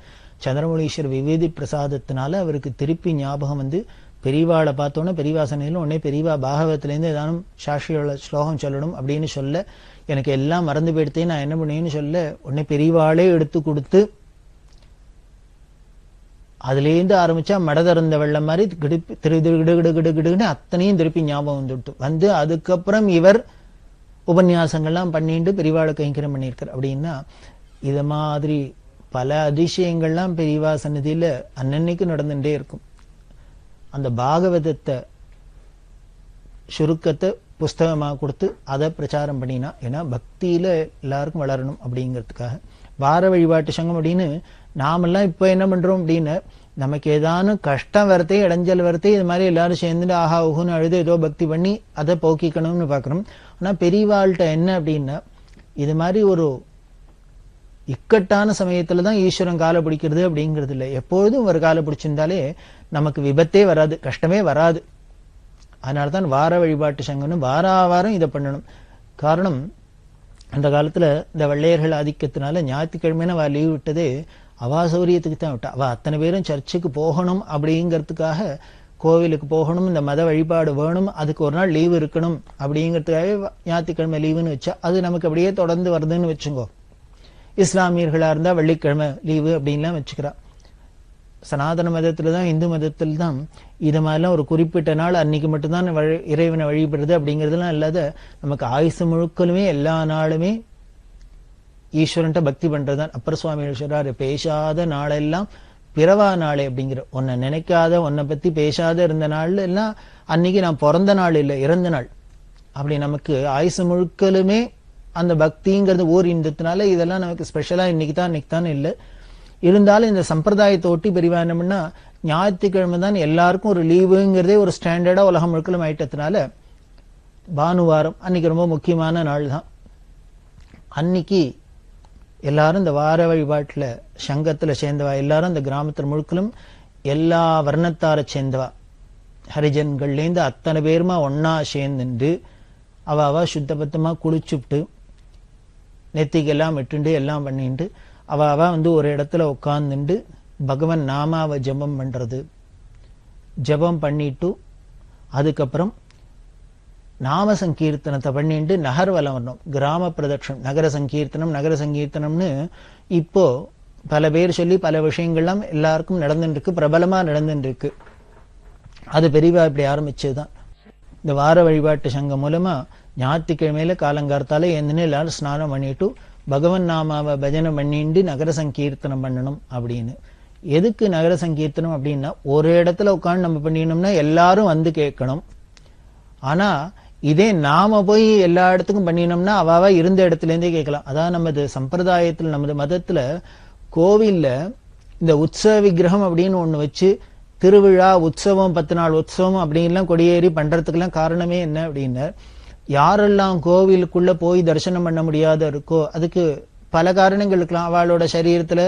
சந்திரமௌலீஸ்வர் விபூதி பிரசாதத்தினால அவருக்கு திருப்பி ஞாபகம் வந்து பெரியவாளை பார்த்தோன்னே பெரியவாசனையில உடனே பெரியவா பாகவத்திலேருந்து ஏதானும் சாஸ்திரியோட ஸ்லோகம் சொல்லணும் அப்படின்னு சொல்ல, எனக்கு எல்லாம் மறந்து போயிடுத்தே, நான் என்ன பண்ணுவேன்னு சொல்ல, உடனே பெரியவாளே எடுத்து கொடுத்து அதுலேருந்து ஆரம்பிச்சா மட திறந்த வெள்ளம் மாதிரி கிடுகிடுன்னு அத்தனையும் திருப்பி ஞாபகம் வந்துட்டு வந்து, அதுக்கப்புறம் இவர் உபன்யாசங்கள்லாம் பண்ணிட்டு பெரியவாளை கைங்கரம் பண்ணியிருக்கார். அப்படின்னா இது மாதிரி பல அதிசயங்கள்லாம் பெரியவா சன்னதியில அன்னன்னைக்கு நடந்துட்டே இருக்கும். அந்த பாகவதத்தை சுருக்கத்தை புஸ்தகமா கொடுத்து அதை பிரச்சாரம் பண்ணினா, ஏன்னா பக்தியில எல்லாருக்கும் வளரணும் அப்படிங்கிறதுக்காக. வார வழிபாட்டு சங்கம் அப்படின்னு நாமெல்லாம் இப்ப என்ன பண்றோம் அப்படின்னு, நமக்கு ஏதானு கஷ்டம் வரத்தே இடைஞ்சல் வரத்தே இது மாதிரி எல்லாரும் சேர்ந்துட்டு ஆஹா ஊகுன்னு அழுது ஏதோ பக்தி பண்ணி அதை போக்கிக்கணும்னு பாக்குறோம். ஆனா பெரியவாள்கிட்ட என்ன அப்படின்னா, இது மாதிரி ஒரு இக்கட்டான சமயத்துலதான் ஈஸ்வரன் காலை பிடிக்கிறது அப்படிங்கிறது இல்லை. எப்பொழுதும் ஒரு காலை பிடிச்சிருந்தாலே நமக்கு விபத்தே வராது, கஷ்டமே வராது. அதனால்தான் வார வழிபாட்டு சங்கம்னு வாரம் இதை பண்ணணும். காரணம், அந்த காலத்துல இந்த வெள்ளையர்கள் ஆதிக்கத்தினால ஞாயிற்றுக்கிழமைன்னு அவ லீவ் விட்டதே அவா சௌரியத்துக்கு தான் விட்டா. அவ அத்தனை பேரும் சர்ச்சுக்கு போகணும் அப்படிங்கிறதுக்காக, கோவிலுக்கு போகணும், இந்த மத வழிபாடு வேணும், அதுக்கு ஒரு நாள் லீவு இருக்கணும் அப்படிங்கிறதுக்காகவே ஞாயிற்றுக்கிழமை லீவுன்னு வச்சா அது நமக்கு அப்படியே தொடர்ந்து வருதுன்னு வச்சுங்கோ. இஸ்லாமியர்களா இருந்தா வெள்ளிக்கிழமை லீவு அப்படின்லாம் வச்சுக்கிறா. சனாதன மதத்துல தான், இந்து மதத்துல தான் இது மாதிரிலாம் ஒரு குறிப்பிட்ட நாள் அன்னைக்கு மட்டும்தான் இறைவனை வழிபடுறது அப்படிங்கிறதுலாம் இல்லாத, நமக்கு ஆயுசு முழுக்கலுமே எல்லா நாளுமே ஈஸ்வரன்ட்ட பக்தி பண்றதுதான். அப்பர் சுவாமி சொல்றாரு, பேசாத நாளெல்லாம் பிறவா நாளே அப்படிங்கிற, உன்னை நினைக்காத, உன்னை பத்தி பேசாத இருந்த நாள்ல எல்லாம் அன்னைக்கு நான் பிறந்த நாள் இல்லை, இறந்த நாள். அப்படி நமக்கு ஆயுசு முழுக்கலுமே அந்த பக்திங்கிறது ஊர் இந்தத்தினால இதெல்லாம் நமக்கு ஸ்பெஷலா இன்னைக்கு தான் இல்லை. இருந்தாலும் இந்த சம்பிரதாயத்தை ஒட்டி பெரியவா என்ன பண்ணா, ஞாயிற்றுக்கிழமை தான் எல்லாருக்கும் ஒரு லீவுங்கிறதே ஒரு ஸ்டாண்டர்டா உலகம் முழுக்கலும் ஆயிட்டதுனால, பானுவாரம் அன்னைக்கு ரொம்ப முக்கியமான நாள் தான். அன்னைக்கு எல்லாரும் இந்த வார வழிபாட்டுல சங்கத்துல சேர்ந்தவா எல்லாரும் இந்த கிராமத்துல முழுக்கலும் எல்லா வர்ணத்தார சேர்ந்தவா ஹரிஜன்கள்லேருந்து அத்தனை பேருமா ஒன்னா சேர்ந்துட்டு அவ சுத்தபத்தமா குளிச்சுட்டு நெத்திக்கெல்லாம் விட்டுண்டு எல்லாம் பண்ணிட்டு அவ வந்து ஒரு இடத்துல உட்கார்ந்துட்டு பகவன் நாமாவை ஜபம் பண்றது. ஜபம் பண்ணிட்டு அதுக்கப்புறம் நாம சங்கீர்த்தனத்தை பண்ணிட்டு நகர்வலம் வரணும். கிராம பிரதட்சணம், நகர சங்கீர்த்தனம்னு இப்போ பல பேர் சொல்லி பல விஷயங்கள்லாம் எல்லாருக்கும் நடந்துட்டு இருக்கு, பிரபலமா நடந்துட்டு இருக்கு. அது பெரியவா இப்படி ஆரம்பிச்சதுதான். இந்த வார வழிபாட்டு சங்கம் மூலமா ஞாயிற்றுக்கிழமையில காலங்கார்த்தால என்னன்னு எல்லாரும் ஸ்நானம் பண்ணிட்டு பகவன் நாமாவை பஜனை பண்ணிட்டு நகர சங்கீர்த்தனம் பண்ணணும் அப்படின்னு. எதுக்கு நகர சங்கீர்த்தனம் அப்படின்னா, ஒரு இடத்துல உட்காந்து நம்ம பண்ணினோம்னா எல்லாரும் வந்து கேட்கணும். ஆனா இதே நாம போய் எல்லா இடத்துக்கும் பண்ணினோம்னா அவ இருந்த இடத்துல இருந்தே கேட்கலாம். அதான் நமது சம்பிரதாயத்துல, நமது மதத்துல கோவில்ல இந்த உற்சவ விக்கிரகம் அப்படின்னு ஒண்ணு வச்சு திருவிழா உற்சவம் 10 நாள் உற்சவம் அப்படின்லாம் கொடியேறி பண்றதுக்கெல்லாம் காரணமே என்ன அப்படின்னா, யாரெல்லாம் கோவிலுக்குள்ள போய் தரிசனம் பண்ண முடியாத இருக்கோ அதுக்கு பல காரணங்கள் இருக்கலாம். அவளோட சரீரத்துல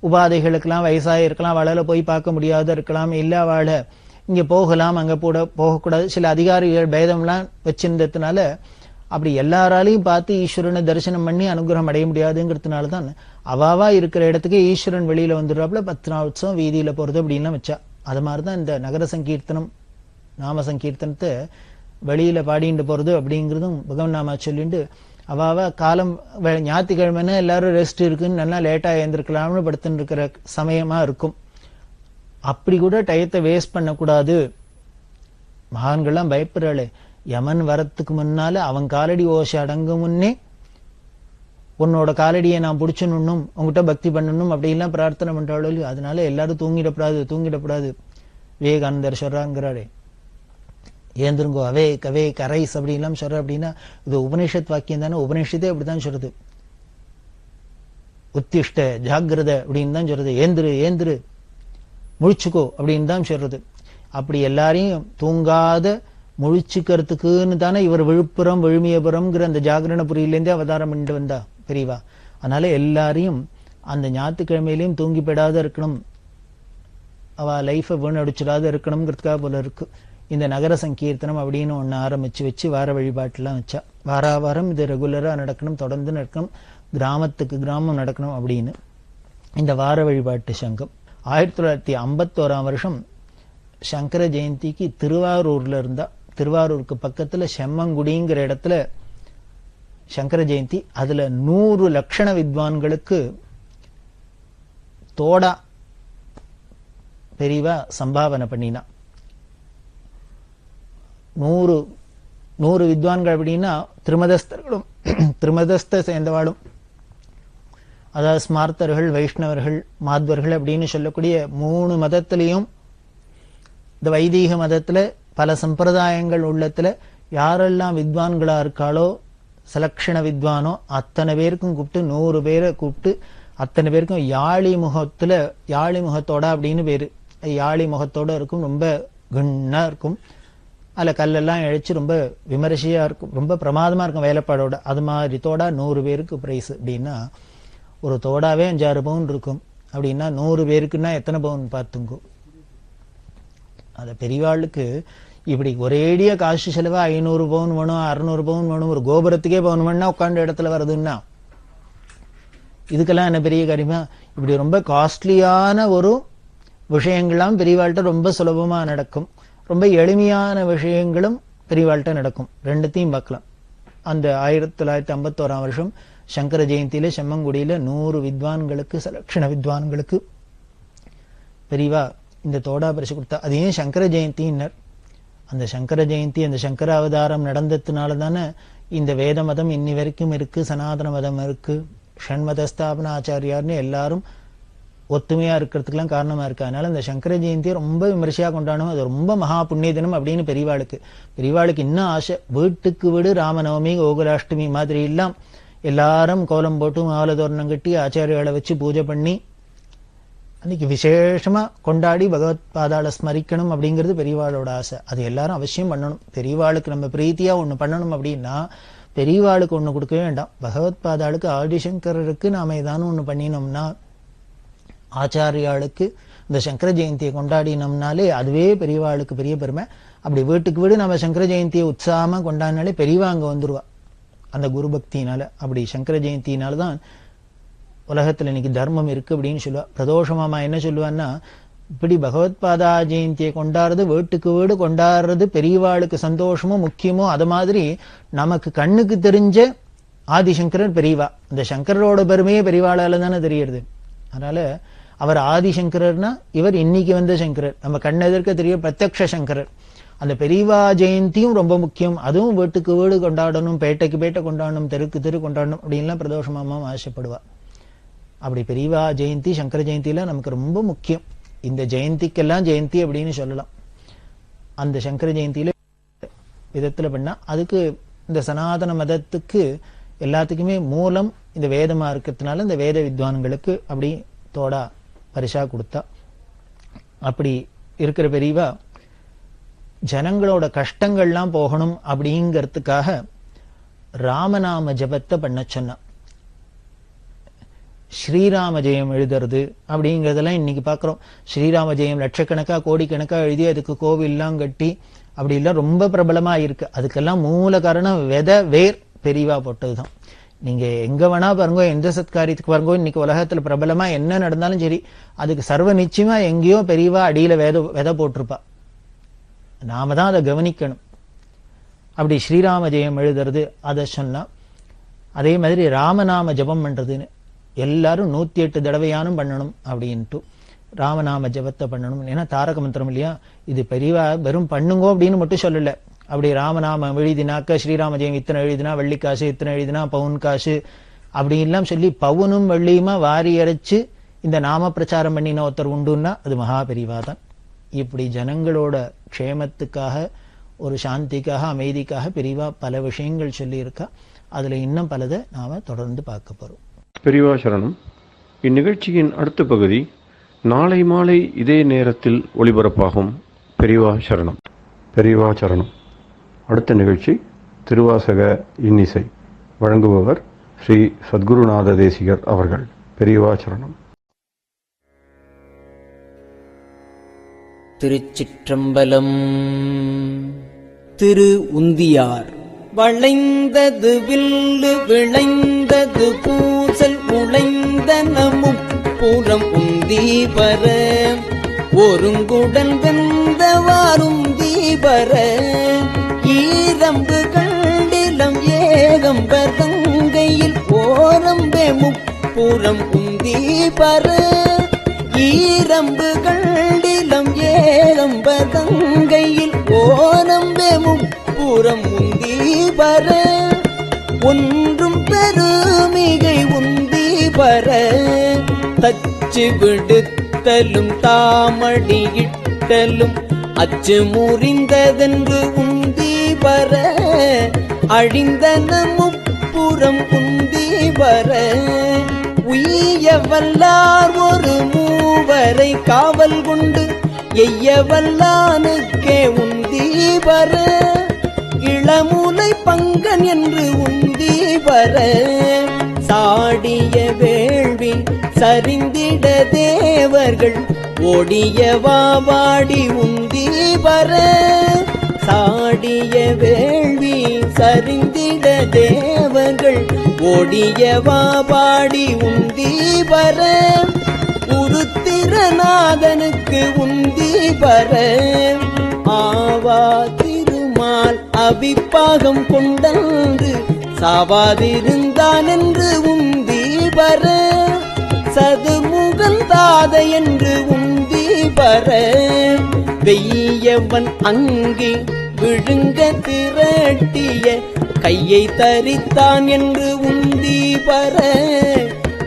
உபாதைகளுக்கெல்லாம், வயசாக இருக்கலாம், அவளால போய் பார்க்க முடியாத இருக்கலாம், இல்ல அவளை இங்க போகலாம் அங்க போகக்கூடாது, சில அதிகாரிகள் பேதம்லாம் வச்சிருந்ததுனால அப்படி எல்லாராலையும் பார்த்து ஈஸ்வரனை தரிசனம் பண்ணி அனுகிரகம் அடைய முடியாதுங்கிறதுனாலதான் அவாவா இருக்கிற இடத்துக்கு ஈஸ்வரன் வெளியில வந்துடுறாப்புல 10 நாள் உற்சவம் வீதியில போறது அப்படின்லாம் வச்சா. அது மாதிரிதான் இந்த நகர சங்கீர்த்தனம், நாம சங்கீர்த்தனத்தை வெளியில பாடிட்டு போறது அப்படிங்கிறதும் பகவன் நாமா சொல்லிட்டு அவாவ காலம் ஞாயிற்றுக்கிழமைன்னு எல்லாரும் ரெஸ்ட் இருக்குன்னு நல்லா லேட்டா எழுந்திருக்கலாம்னு படுத்துட்டு இருக்கிற சமயமா இருக்கும். அப்படி கூட டயத்தை வேஸ்ட் பண்ணக்கூடாது. மகான்கள்லாம் பயப்படுறாளே, யமன் வரத்துக்கு முன்னால அவன் காலடி ஓசை அடங்கும் முன்னே உன்னோட காலடியை நான் பிடிச்சணும், உங்ககிட்ட பக்தி பண்ணணும் அப்படின்லாம் பிரார்த்தனை பண்றாளோ இல்லையோ. அதனால எல்லாரும் தூங்கிடப்படாது. விவேகானந்தர் சொல்றாங்கிறாரே, ஏந்திருங்கோ அவே கவே கரைஸ் அப்படின்லாம் சொல்ற. அப்படின்னா இது உபனிஷத் வாக்கியம் தானே. உபனிஷத்தே அப்படித்தான் சொல்றது. உத்திஷ்ட ஜாகிரத அப்படின்னு தான் சொல்றது. ஏந்திரு முழிச்சுக்கோ அப்படின்னு தான் சொல்றது. அப்படி எல்லாரையும் தூங்காத முழிச்சுக்கிறதுக்குன்னு தானே இவர் விழுப்புரம் விழுமியபுரம்ங்கிற அந்த ஜாகரணபுரியிலேருந்தே அவதாரம் பண்ணிட்டு வந்தா பெரியவா. அதனால எல்லாரையும் அந்த ஞாயிற்றுக்கிழமையிலையும் தூங்கி போயிடாத இருக்கணும், அவ லைஃபை வீணடிச்சிடாத இருக்கணுங்கிறதுக்காக போல இருக்கு இந்த நகர சங்கீர்த்தனம் அப்படின்னு ஒன்று ஆரம்பிச்சு வச்சு வார வழிபாட்டுலாம் வச்சா. வாரம் இது ரெகுலரா நடக்கணும், தொடர்ந்து நடக்கணும், கிராமத்துக்கு கிராமம் நடக்கணும் அப்படின்னு இந்த வார வழிபாட்டு சங்கம். 1951 சங்கர ஜெயந்திக்கு திருவாரூர்ல இருந்தா. திருவாரூருக்கு பக்கத்துல செம்மங்குடிங்கிற இடத்துல சங்கர ஜெயந்தி. அதுல 100 லட்சண வித்வான்களுக்கு தோடா பெரியவா சம்பாவனை பண்ணினா. 100 வித்வான்கள் அப்படின்னா திருமதஸ்தர்களும் திருமதஸ்த சேர்ந்தவாளும், அதாவது ஸ்மார்த்தர்கள், வைஷ்ணவர்கள், மாத்வர்கள் அப்படின்னு சொல்லக்கூடிய 3 மதத்திலையும், இந்த வைதீக மதத்துல பல சம்பிரதாயங்கள் உள்ளத்துல யாரெல்லாம் வித்வான்களா இருக்காளோ, சலக்ஷண வித்வானோ அத்தனை பேருக்கும் கூப்பிட்டு 100 பேரை கூப்பிட்டு அத்தனை பேருக்கும் யாழி முகத்தோட அப்படின்னு பேரு. யாழி முகத்தோட இருக்கும், ரொம்ப கண்ணா இருக்கும், அதுல கல்லெல்லாம் இழைச்சு ரொம்ப விமரிசையா இருக்கும், ரொம்ப பிரமாதமா இருக்கும் வேலைப்பாடோட. அது மாதிரி தோடா 100 பேருக்கு பிரைஸ். அப்படின்னா ஒரு தோடாவே 5-6 பவுன் இருக்கும். அப்படின்னா 100 பேருக்குன்னா எத்தனை பவுன் பார்த்துங்கோ. அத பெரியவாளுக்கு இப்படி ஒரேடியா காசு செலவா 500 பவுன் வேணும், 600 பவுன் வேணும், ஒரு கோபுரத்துக்கே பவுன் வேணும்னா உட்காந்து இடத்துல வருதுன்னா இதுக்கெல்லாம் என்ன பெரிய காரியமா? இப்படி ரொம்ப காஸ்ட்லியான ஒரு விஷயங்கள்லாம் பெரியவாள்கிட்ட ரொம்ப சுலபமா நடக்கும், ரொம்ப எளிமையான விஷயங்களும் பெரியவாள்கிட்ட நடக்கும். ரெண்டுத்தையும் பார்க்கலாம். அந்த 1951 சங்கர ஜெயந்தியில செம்மங்குடியில 100 வித்வான்களுக்கு, சலக்ஷண வித்வான்களுக்கு பெரியவா இந்த தோடா பரிசு கொடுத்தா. அது ஏன் சங்கர ஜெயந்தின்னர்? அந்த சங்கர ஜெயந்தி, அந்த சங்கர அவதாரம் நடந்ததுனால தானே இந்த வேத மதம் இன்னி வரைக்கும் இருக்கு, சனாதன மதம் இருக்கு, ஷண்மத ஸ்தாபன ஆச்சாரியார்னு எல்லாரும் ஒத்துமையா இருக்கிறதுக்கெல்லாம் காரணமா இருக்கு. அதனால இந்த சங்கர ஜெயந்தியை ரொம்ப விமர்சையா கொண்டாடணும், அது ரொம்ப மகா புண்ணிய தினம் அப்படின்னு பெரியவாளுக்கு இன்னும் ஆசை. வீட்டுக்கு வீடு ராமநவமி, கோகுலாஷ்டமி மாதிரி எல்லாம் எல்லாரும் கோலம் போட்டு மாலை தோரணம் கட்டி ஆச்சாரியாளை வச்சு பூஜை பண்ணி அன்னைக்கு விசேஷமா கொண்டாடி பகவத் பாதாள ஸ்மரிக்கணும் அப்படிங்கிறது பெரியவாளோட ஆசை. அது எல்லாரும் அவசியம் பண்ணணும். பெரியவாளுக்கு நம்ம பிரீத்தியா ஒண்ணு பண்ணணும் அப்படின்னா பெரியவாளுக்கு ஒண்ணு கொடுக்கவே வேண்டாம். பகவத் பாதாளுக்கு, ஆதிசங்கரருக்கு நாம ஏதானும் ஒண்ணு பண்ணினோம்னா, ஆச்சாரியாளுக்கு இந்த சங்கர ஜெயந்தியை கொண்டாடினோம்னாலே அதுவே பெரியவாளுக்கு பெரிய பெருமை. அப்படி வீட்டுக்கு வீடு நம்ம சங்கர ஜெயந்தியை உற்சாகமா கொண்டாடினாலே பெரியவா அங்க வந்துருவா அந்த குரு பக்தியினால. அப்படி சங்கர ஜெயந்தியினால்தான் உலகத்துல இன்னைக்கு தர்மம் இருக்கு அப்படின்னு சொல்லுவா. பிரதோஷமாமா என்ன சொல்லுவான்னா, இப்படி பகவத் பாதா ஜெயந்தியை கொண்டாடுறது, வீட்டுக்கு வீடு கொண்டாடுறது பெரியவாளுக்கு சந்தோஷமோ முக்கியமோ, அது மாதிரி நமக்கு கண்ணுக்கு தெரிஞ்ச ஆதிசங்கரர் பெரியவா. இந்த சங்கரோட பெருமையே பெரியவாளால தானே தெரியுது. அதனால அவர் ஆதிசங்கரர்னா இவர் இன்னைக்கு வந்த சங்கரர், நம்ம கண்ணெதிர்க்க தெரிய பிரத்யக்ஷ சங்கரர். அந்த பெரியவா ஜெயந்தியும் ரொம்ப முக்கியம். அதுவும் வீட்டுக்கு வீடு கொண்டாடணும், பேட்டைக்கு பேட்டை கொண்டாடணும், தெருக்கு தெரு கொண்டாடணும் அப்படின்லாம் பிரதோஷமாமா ஆசைப்படுவா. அப்படி பெரியவா ஜெயந்தி, சங்கர ஜெயந்தியில நமக்கு ரொம்ப முக்கியம். இந்த ஜெயந்திக்கெல்லாம் ஜெயந்தி அப்படின்னு சொல்லலாம். அந்த சங்கர ஜெயந்தியில விதத்துல பண்ணா அதுக்கு இந்த சனாதன மதத்துக்கு எல்லாத்துக்குமே மூலம் இந்த வேதமா இருக்கிறதுனால இந்த வேத வித்வான்களுக்கு அப்படி தோடா பரிசா கொடுத்தா. அப்படி இருக்கிற பெரியவா ஜனங்களோட கஷ்டங்கள்லாம் போகணும் அப்படிங்கிறதுக்காக ராமநாம ஜபத்தை பண்ண சொன்னா. ஸ்ரீராம ஜெயம் எழுதுறது அப்படிங்கறதெல்லாம் இன்னைக்கு பாக்குறோம். ஸ்ரீராம ஜெயம் லட்சக்கணக்கா கோடிக்கணக்கா எழுதி அதுக்கு கோவில்லாம் கட்டி அப்படி எல்லாம் ரொம்ப பிரபலமா இருக்கு. அதுக்கெல்லாம் மூல காரணம் வேர் பெரியவா போட்டதுதான். நீங்க எங்க வேணா பாருங்க, எந்த சத்காரியத்துக்கு பாருங்க, இன்னைக்கு உலகத்துல பிரபலமா என்ன நடந்தாலும் சரி அதுக்கு சர்வ நிச்சயமா எங்கேயோ பெரியவா அடியில விதை போட்டிருப்பா. நாம தான் அதை கவனிக்கணும். அப்படி ஸ்ரீராம ஜெயம் எழுதுறது அதை சொன்னா அதே மாதிரி ராமநாம ஜபம் பண்றதுன்னு எல்லாரும் 108 தடவையானும் பண்ணணும் அப்படின்ட்டு ராமநாம ஜபத்தை பண்ணணும். ஏன்னா தாரக மந்திரம் இல்லையா, இது பெரியவா வெறும் பண்ணுங்கோ அப்படின்னு மட்டும் சொல்லல. அப்படி ராமநாமம் எழுதினாக்க ஸ்ரீராம ஜெயம் இத்தனை எழுதினா வெள்ளிக்காசு, இத்தனை எழுதினா பவுன் காசு அப்படி எல்லாம் சொல்லி பவுனும் வெள்ளியுமா வாரி அரைச்சு இந்த நாம பிரச்சாரம் பண்ணின ஒருத்தர் உண்டுன்னா அது மகா பெரியவா தான். இப்படி ஜனங்களோட க்ஷேமத்துக்காக, ஒரு சாந்திக்காக, அமைதிக்காக பெரியவா பல விஷயங்கள் சொல்லி இருக்கா. அதுல இன்னும் பலதை நாம தொடர்ந்து பார்க்க போறோம்.
பெரியவா சரணம். இந்நிகழ்ச்சியின் அடுத்த பகுதி நாளை மாலை இதே நேரத்தில் ஒளிபரப்பாகும். பெரியவா சரணம். பெரியவா சரணம். அடுத்த நிகழ்ச்சி திருவாசக இன்னிசை. வழங்குபவர் ஸ்ரீ சத்குருநாத தேசிகர் அவர்கள். பெரியவா சரணம்.
திருச்சிற்றம்பலம். திரு உந்தியார். வளைந்தது வில்லு விளைந்தது பூசல் உழைந்தன முப்புறம் உந்தீபர ஒருங்குடன் வெந்தவாறும் தீபர ஈரம்பு கண்டிலம் ஏகம்பர் தங்கையில் ஓரம்பே முப்புறம் உந்தீபர ஈரம்பு கண்டிலம் ஏகம்பர் தங்கையில் ஓரம்பே முப்புறம் உந்தீபர ஒன்றும் பெருமிகை உந்தீபர தச்சு விடுத்தலும் தாமடியிட்டலும் அச்சு முறிந்ததென்று உந்தீபர அழிந்தன முப்புறம் உந்தீபர உய்ய வல்லார் ஒரு மூவரை காவல் கொண்டு எய்ய வல்லானுக்கே உந்தீபர இளமுலை பங்கன் என்று உந்தீபர சாடிய வேள்வி சரிந்திட தேவர்கள் ஓடியவா வாடி உந்தீபர சாடிய வேள்வி சரிந்திட தேவர்கள் ஓடியவா பாடி உந்தீபர உருத்திரநாதனுக்கு உந்தீபர ஆவா திருமால் அபிப்பாகம் கொண்டன்று சாவாதிருந்தான் என்று உந்தீபர சதுமுகன் தாத என்று உந்தீபர வெய்யவன் அங்கே விழுங்க திரட்டிய கையை தரித்தான் என்று உந்தீபர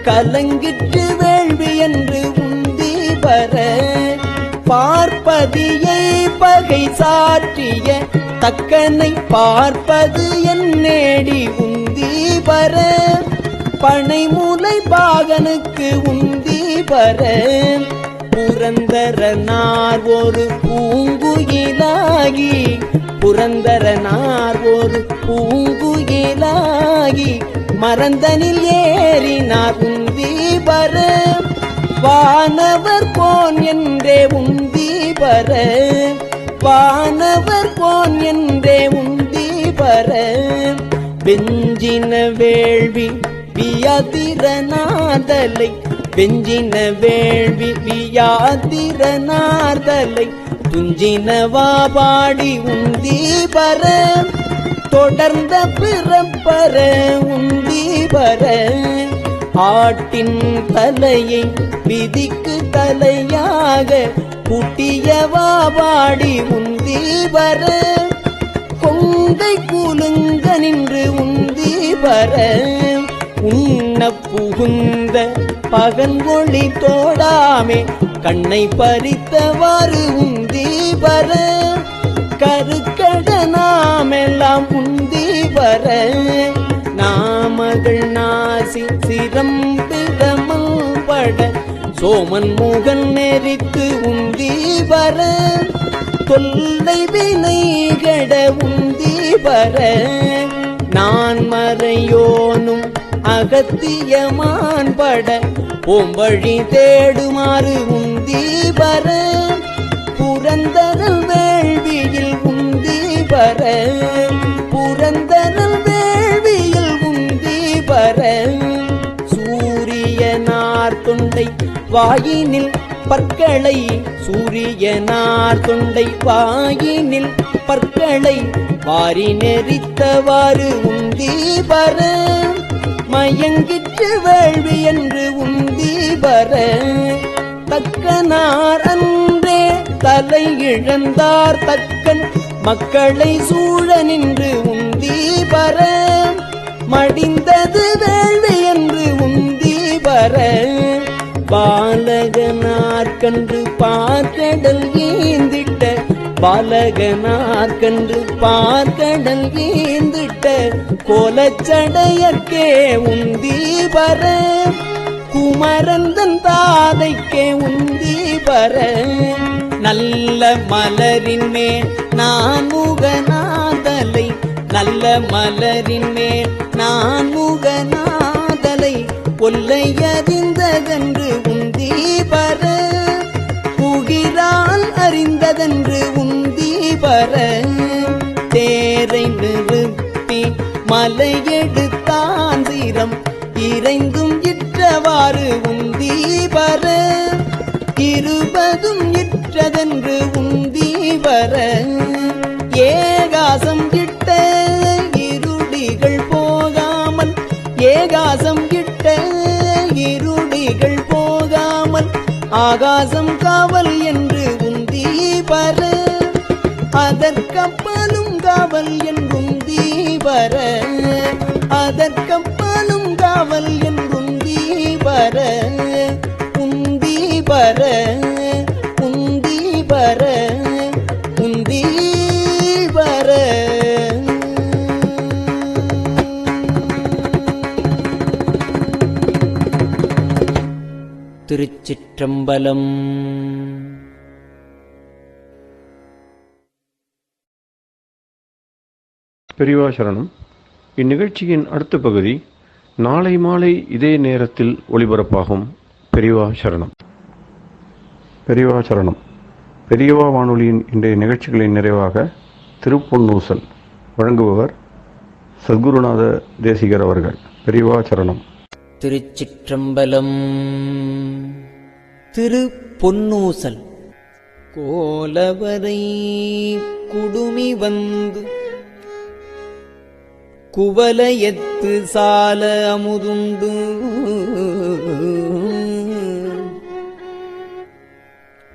கலங்கிற்று வேள்வி என்று உந்தீபர பார்ப்பதியை பகை சாற்றிய தக்கனை பார்ப்பது என் நேடி உந்தீபர பனைமூலை பாகனுக்கு உந்தீபர புரந்தரனார் ஒரு பூங்குயிலாகி புரந்தரனார் ஒரு பூங்குயிலாகி மறந்தனில் ஏறினார் உந்தீபர வானவர் போன் என்றே உந்தீபர வானவர் போன் என்றே உந்தீபர வெஞ்சின வேள்வி வியாதிரநாதலை வெஞ்சின வேள்வி வியாதிரநாதலை துஞ்சினவா பாடி உந்தீபர தொடர்ந்த பிறப்பர உந்தீபர ஆட்டின் தலையை விதிக்கு தலையாக கூட்டியவா பாடி உந்தீபர கொங்கை கூலுங்க நின்று உந்தீபர உண்ண புகுந்த பகன் ஒளி தோடாமே கண்ணை பறித்தவாறு உந்தீபர கருக்கட நாமெல்லாம் உந்தீபர நாமகள் நாசி சிரம்பிரமல் பட சோமன் முகன் நெறித்து உந்தீபர தொல்லை வினைகட உந்தீபர நான் மறையோனும் அகத்தியமான் பட ஓம்பழி தேடுமாறு உந்தீபர புரந்தரல் வேள்வியில் உந்தீபர புரந்தரல் வேள்வியில் உந்தீபர சூரியனார் தொண்டை வாயினில் பற்களை சூரியனார் தொண்டை வாயினில் பற்களை வாரி நெறித்தவாறு உந்தீபர மயங்கிற்று வேள்வி என்று உந்தி வர தக்கனார் அன்றே தலை இழந்தார் தக்கன் மக்களை சூழ நின்று உந்தி வர மடிந்தது வேள்வி என்று உந்தி வர பாலகனார் கன்று பார்க்கடல் ஏந்திட்ட பாலகனார்கன்று பார்க்கடல் ஏந்திட்ட கோலச்சடையற்கே உந்தி வர குமரந்தன் தாதைக்கே உந்தி வர நல்ல மலரின் மேல் நான் முகநாதலை நல்ல மலரின் மேல் நான் முகநாதலை கொல்லையறிந்ததென்று உந்தி வர புகிரால் அறிந்ததென்று உந்தி வர தேரை நிறுத்தி மலையெடுத்தான் சீரம் இறைந்தும் இற்றவாறு உந்தி வர இருபதும் இற்றதென்று உந்தி வர ஏகாசம் இட்ட இருடிகள் போகாமல் ஏகாசம் இட்ட இருடிகள் போகாமல் ஆகாசம் காவல் என்று உந்தி வர அதற்கப்பாலும் காவல் என்றுந்தி வர அதற்கப்பாலும் காவல் என்றுந்தி வர உந்தி வர உந்தி வர உந்தி வர. திருச்சிற்றம்பலம்.
பெரியவா சரணம். இந்நிகழ்ச்சியின் அடுத்த பகுதி நாளை மாலை இதே நேரத்தில் ஒளிபரப்பாகும். பெரியவா சரணம். பெரியவா சரணம். பெரியவா வானொலியின் இன்றைய நிகழ்ச்சிகளின் நிறைவாக திருப்பொன்னூசல் வழங்குபவர் சத்குருநாத தேசிகர் அவர்கள். பெரியவா சரணம்.
திருச்சிற்றம்பலம். திருப்பொன்னூசல். கோலவரை குடுமி வந்து குவலயத்து சால அமுதுண்டு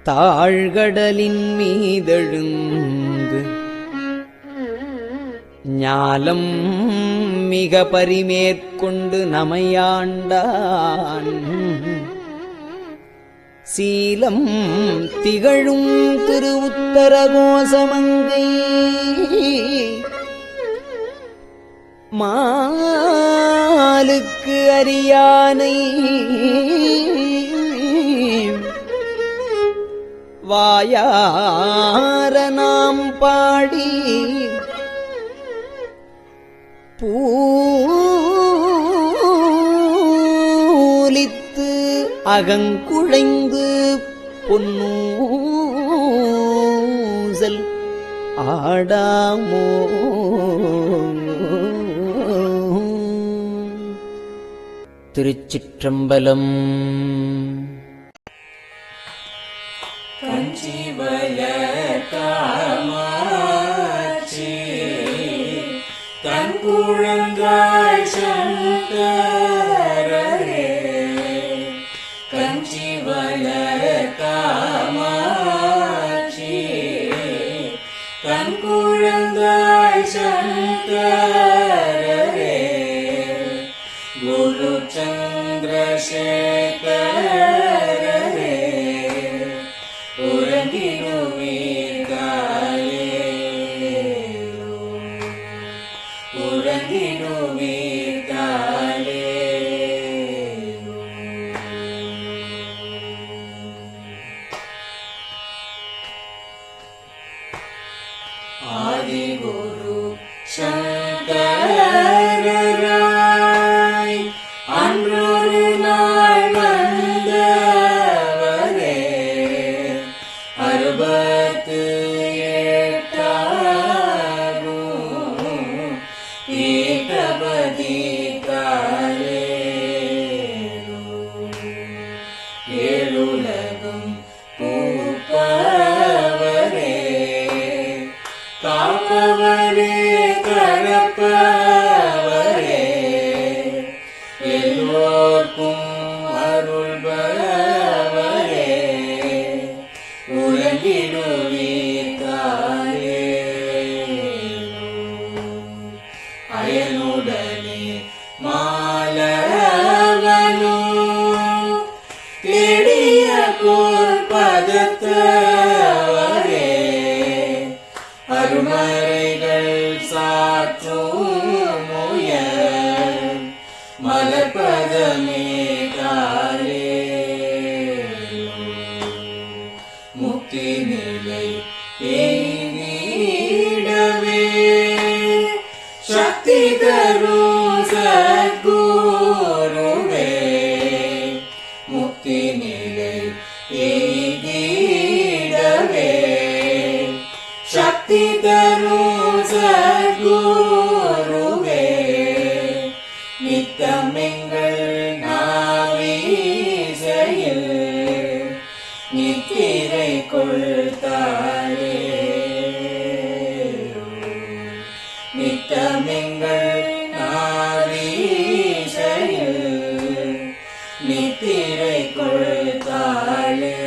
தாழ்கடலின் மீதெழுந்து ஞாலம் மிக பரிமேற்கொண்டு நமையாண்டான் சீலம் திகழும் திருவுத்தரகோசமங்கை மாலுக்கு அரியானை வாயார நாம் பாடி பூலித்து அகங்குழைந்து பொன்னூசல் ஆடாமோ. திருச்சிற்றம்பலம்.
கஞ்சிவய காமாட்சி தன் குழந்தாய் சங்கரரே கஞ்சிவய காமாட்சி தன் குழந்தாய் சங்கரரே குரு சந்திரசேகரரே ஆதிகுரு சங்கரராய் அன்றொரு நாள் வந்தவரே அறுபத்து எட்டாகும் ஏகபதி காலே ஏழுலகும் பூப்பவரே காப்பவரே கரப்பவரே மாற்றும் முயல் மலர்பதமே காலே முக்தி நிலை எய்திடவே சக்தி தரும் சத்குருவே முக்தி நிலை எய்திடவே சக்தி தரும் சத்குருவே நித்தமெங்கள் நாவீசையில் நித்திரை கொள்தாளே நித்தமெங்கள் நாவீசையில் நித்திரை கொள்தாளே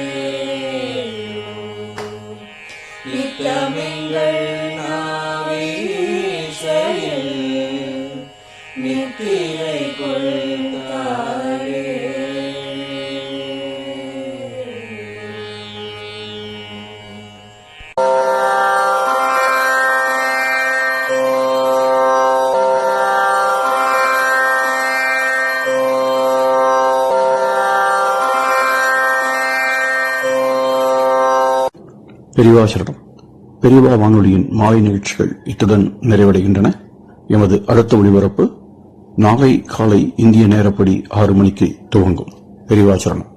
நித்தமெங்கள் நாவீசையில் நித்திரை கொள்தாளே
பெரியவா சரணம். பெரியவா வானொலியின் மாலை நிகழ்ச்சிகள் இத்துடன் நிறைவடைகின்றன. எமது அடுத்த ஒளிபரப்பு நாளை காலை இந்திய நேரப்படி 6 மணிக்கு துவங்கும். பெரியவா சரணம்.